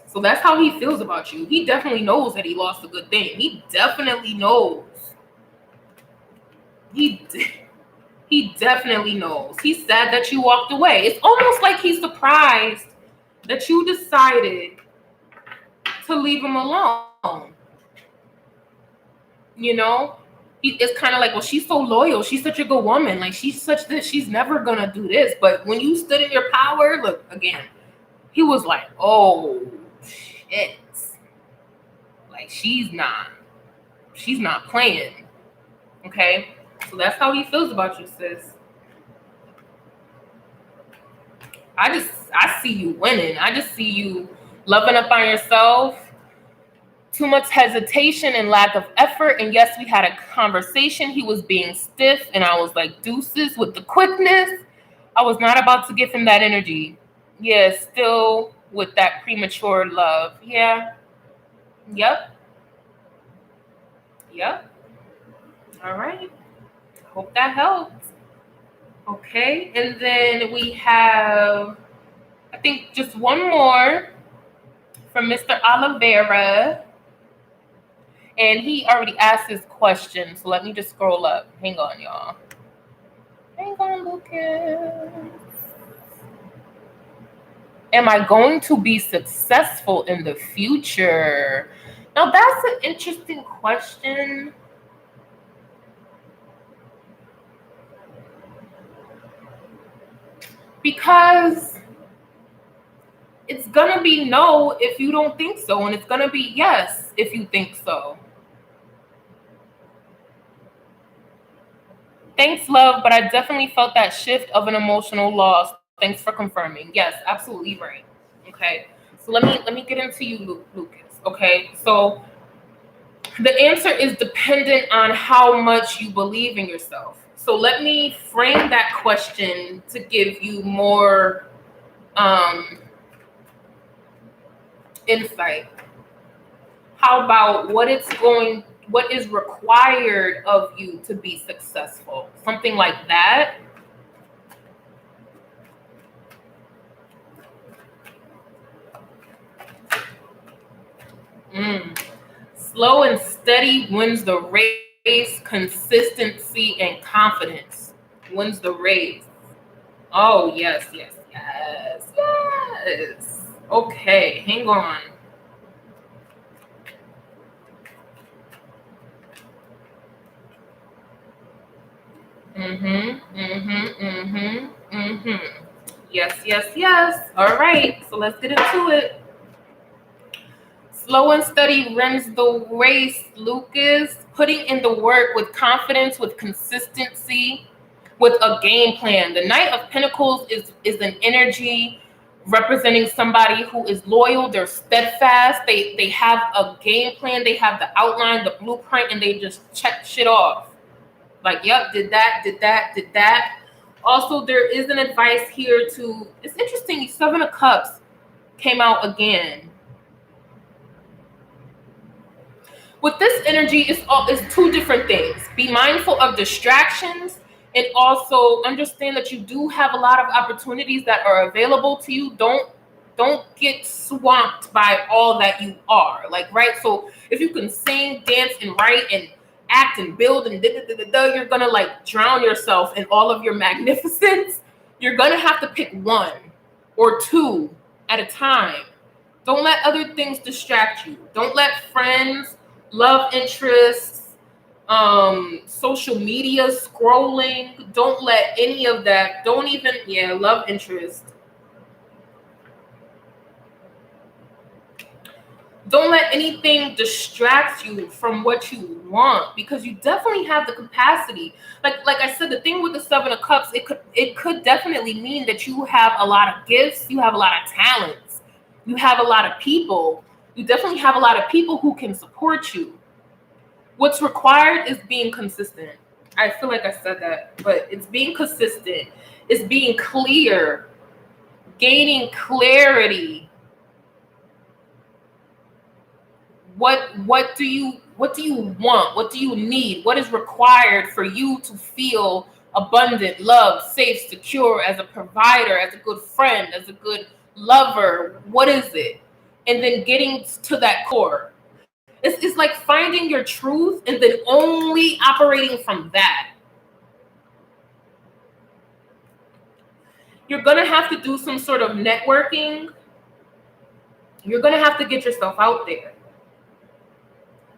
So that's how he feels about you. He definitely knows that he lost a good thing. He definitely knows. He definitely knows. He's sad that you walked away. It's almost like he's surprised that you decided to leave him alone. You know? It's kind of like, well, she's so loyal. She's such a good woman. Like, she's such this. She's never going to do this. But when you stood in your power, look, again, he was like, oh, shit. Like, she's not playing. Okay? So that's how he feels about you, sis. I see you winning. I just see you loving up on yourself. Too much hesitation and lack of effort. And yes, we had a conversation. He was being stiff, and I was like, deuces with the quickness. I was not about to give him that energy. Yeah, still with that premature love. Yeah. Yep. All right. Hope that helps. Okay. And then we have, I think, just one more from Mr. Oliveira. And he already asked his question. So let me just scroll up. Hang on, y'all. Hang on, Lucas. Am I going to be successful in the future? Now, that's an interesting question. Because it's going to be no if you don't think so. And it's going to be yes if you think so. Thanks, love, but I definitely felt that shift of an emotional loss. Thanks for confirming. Yes, absolutely right. Okay. So let me get into you, Lucas. Okay. So the answer is dependent on how much you believe in yourself. So let me frame that question to give you more insight. How about what is required of you to be successful? Something like that. Slow and steady wins the race. Consistency and confidence wins the race. Oh, yes. Okay, hang on. Yes. All right, so let's get into it. Slow and steady wins the race, Lucas. Putting in the work with confidence, with consistency, with a game plan. The Knight of Pentacles is an energy representing somebody who is loyal. They're steadfast. They have a game plan. They have the outline, the blueprint, and they just check shit off. Like, yep, did that. Also, there is an advice here to, it's interesting, 7 of Cups came out again. With this energy, it's two different things. Be mindful of distractions and also understand that you do have a lot of opportunities that are available to you. Don't get swamped by all that you are. Like, right? So if you can sing, dance, and write and act and build and you're gonna like drown yourself in all of your magnificence. You're gonna have to pick one or two at a time. Don't let other things distract you. Don't let friends, love interests, social media scrolling. Don't let any of that. Don't even, love interest. Don't let anything distract you from what you want, because you definitely have the capacity. Like I said, the thing with the 7 of Cups, it could definitely mean that you have a lot of gifts, you have a lot of talents, you have a lot of people, You definitely have a lot of people who can support you. What's required is being consistent. I feel like I said that, but it's being consistent. It's being clear, gaining clarity. What do you want? What do you need? What is required for you to feel abundant, loved, safe, secure, as a provider, as a good friend, as a good lover? What is it? And then getting to that core. It's like finding your truth and then only operating from that. You're gonna have to do some sort of networking. You're gonna have to get yourself out there.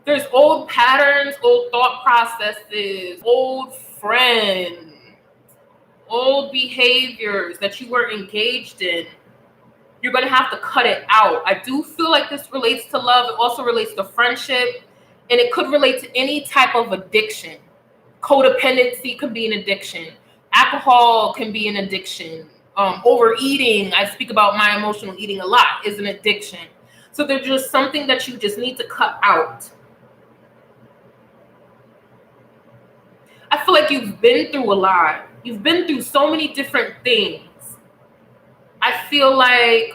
There's old patterns, old thought processes, old friends, old behaviors that you were engaged in. You're going to have to cut it out. I do feel like this relates to love. It also relates to friendship. And it could relate to any type of addiction. Codependency could be an addiction. Alcohol can be an addiction. Overeating, I speak about my emotional eating a lot, is an addiction. So there's just something that you just need to cut out. I feel like you've been through a lot. You've been through so many different things. I feel like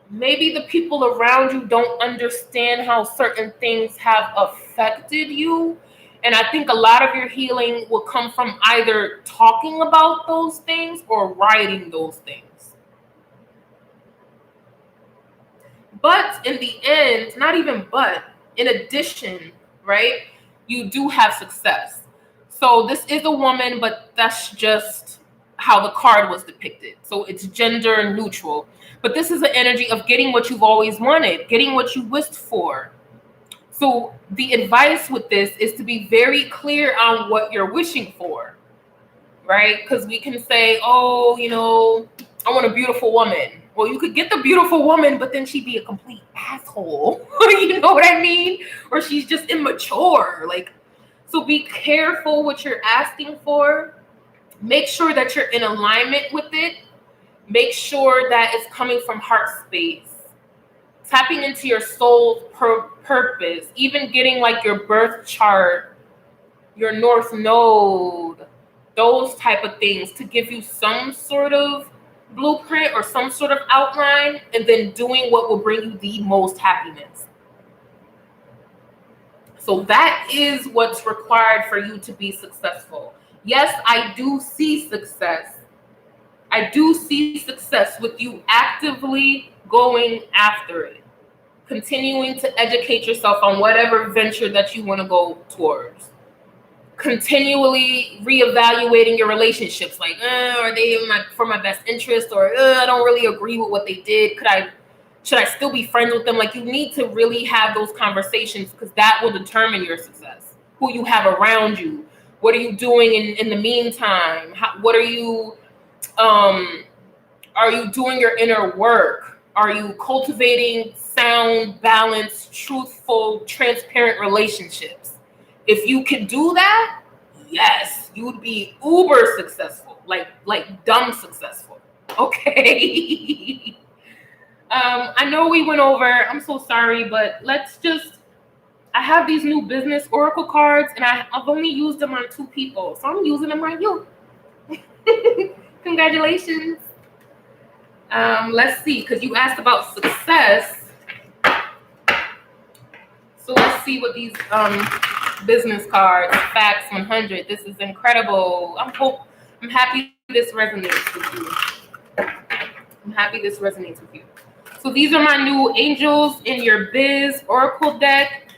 maybe the people around you don't understand how certain things have affected you. And I think a lot of your healing will come from either talking about those things or writing those things. But in the end, not even but, in addition, right, you do have success. So this is a woman, but that's just how the card was depicted. So it's gender neutral. But this is the energy of getting what you've always wanted, getting what you wished for. So the advice with this is to be very clear on what you're wishing for, right? Because we can say, oh, I want a beautiful woman. Well, you could get the beautiful woman, but then she'd be a complete asshole. You know what I mean? Or she's just immature. So be careful what you're asking for. Make sure that you're in alignment with it. Make sure that it's coming from heart space. Tapping into your soul's purpose. Even getting your birth chart, your north node, those type of things to give you some sort of blueprint or some sort of outline, and then doing what will bring you the most happiness. So that is what's required for you to be successful. Yes, I do see success. I do see success with you actively going after it. Continuing to educate yourself on whatever venture that you want to go towards. Continually reevaluating your relationships. Are they for my best interest? Or I don't really agree with what they did. Should I still be friends with them? You need to really have those conversations, because that will determine your success. Who you have around you. What are you doing in the meantime? What are you doing your inner work? Are you cultivating sound, balanced, truthful, transparent relationships? If you can do that, yes, you would be uber successful, like dumb successful. Okay. I know we went over. I'm so sorry, but I have these new business oracle cards, and I've only used them on 2 people, so I'm using them on you. Congratulations. Let's see, because you asked about success. So let's see what these business cards, Facts 100. This is incredible. I'm happy this resonates with you. So these are my new Angels in Your Biz Oracle deck.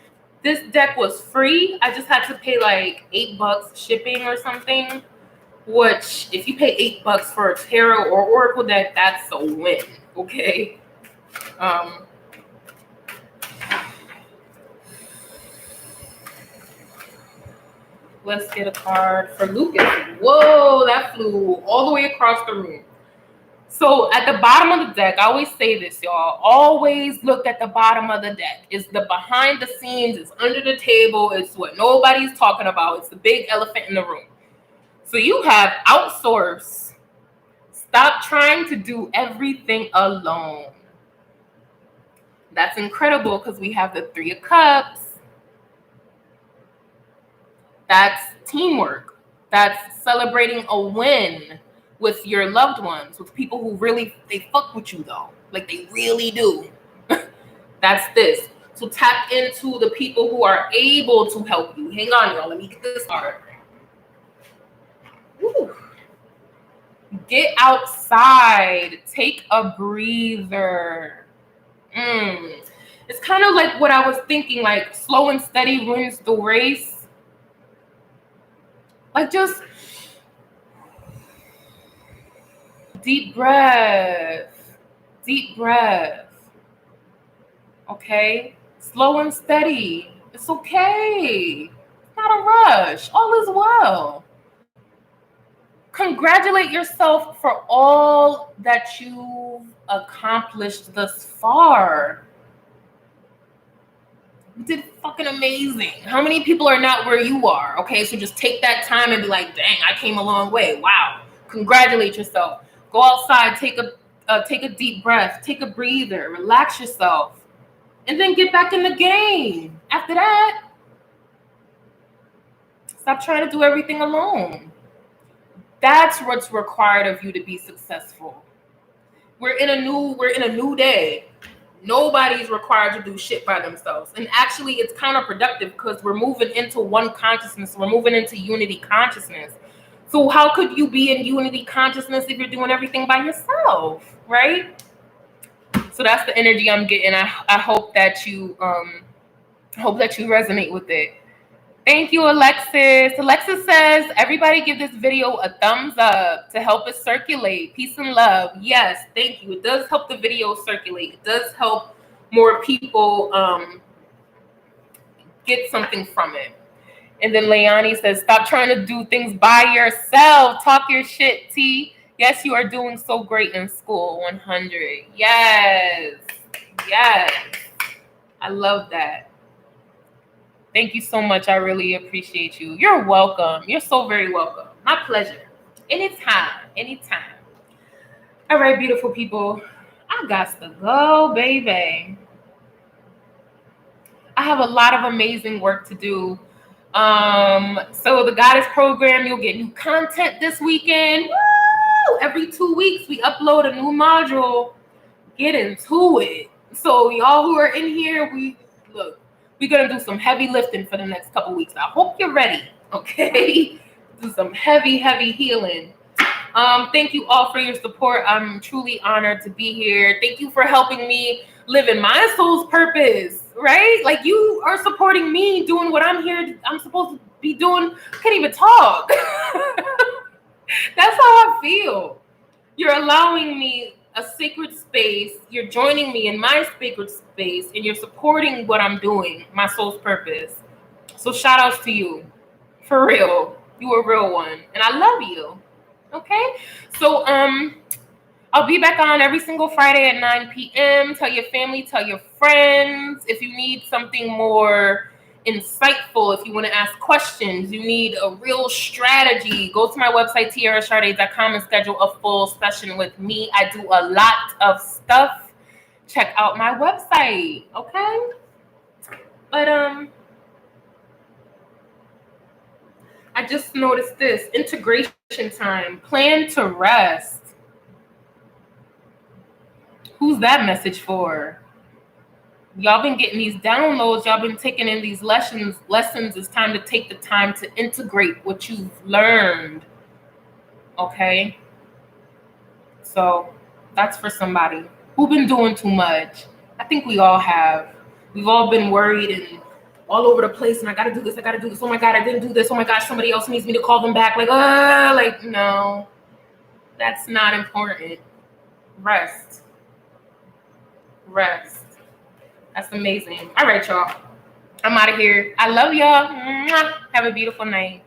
This deck was free. I just had to pay $8 shipping or something. Which, if you pay $8 for a tarot or oracle deck, that's a win. Okay. Let's get a card for Lucas. Whoa, that flew all the way across the room. So at the bottom of the deck, I always say this, y'all. Always look at the bottom of the deck. It's the behind the scenes. It's under the table. It's what nobody's talking about. It's the big elephant in the room. So you have outsource. Stop trying to do everything alone. That's incredible because we have the Three of Cups. That's teamwork. That's celebrating a win with your loved ones, with people who really, they fuck with you though. Like they really do. That's this. So tap into the people who are able to help you. Hang on, y'all. Let me get this card. Woo. Get outside. Take a breather. It's kind of like what I was thinking, like slow and steady wins the race. Like just deep breath. Deep breath. Okay? Slow and steady. It's okay. It's not a rush. All is well. Congratulate yourself for all that you've accomplished thus far. You did fucking amazing. How many people are not where you are? Okay, so just take that time and be like, dang, I came a long way. Wow. Congratulate yourself. Go outside, take a deep breath, take a breather, relax yourself, and then get back in the game. After that, stop trying to do everything alone. That's what's required of you to be successful. We're in a new day. Nobody's required to do shit by themselves. And actually, it's counterproductive because we're moving into one consciousness. We're moving into unity consciousness. So how could you be in unity consciousness if you're doing everything by yourself, right? So that's the energy I'm getting. I hope that you resonate with it. Thank you, Alexis. Alexis says, everybody give this video a thumbs up to help it circulate. Peace and love. Yes, thank you. It does help the video circulate. It does help more people get something from it. And then Leonie says, stop trying to do things by yourself. Talk your shit, T. Yes, you are doing so great in school. 100. Yes. Yes. I love that. Thank you so much. I really appreciate you. You're welcome. You're so very welcome. My pleasure. Anytime. Anytime. All right, beautiful people. I got to go, baby. I have a lot of amazing work to do. So the Goddess program, you'll get new content this weekend. Woo! Every 2 weeks, we upload a new module. Get into it. So y'all who are in here, we're going to do some heavy lifting for the next couple weeks. I hope you're ready, okay? Do some heavy, heavy healing. Thank you all for your support. I'm truly honored to be here. Thank you for helping me live in my soul's purpose, right? Like you are supporting me doing what I'm supposed to be doing. I can't even talk. That's how I feel. You're allowing me a sacred space. You're joining me in my sacred space, and you're supporting what I'm doing, my soul's purpose. So shout outs to you. For real. You a real one. And I love you. Okay? So I'll be back on every single Friday at 9 p.m. Tell your family, tell your friends. If you need something more insightful, if you want to ask questions, you need a real strategy, go to my website, TiaraSharde.com, and schedule a full session with me. I do a lot of stuff. Check out my website, okay? But I just noticed this. Integration time. Plan to rest. Who's that message for? Y'all been getting these downloads. Y'all been taking in these lessons. It's time to take the time to integrate what you've learned. Okay? So that's for somebody who's been doing too much. I think we all have. We've all been worried and all over the place. And I got to do this. Oh my God, I didn't do this. Oh my gosh, somebody else needs me to call them back. No, that's not important. Rest. That's amazing. All right, y'all. I'm out of here. I love y'all. Have a beautiful night.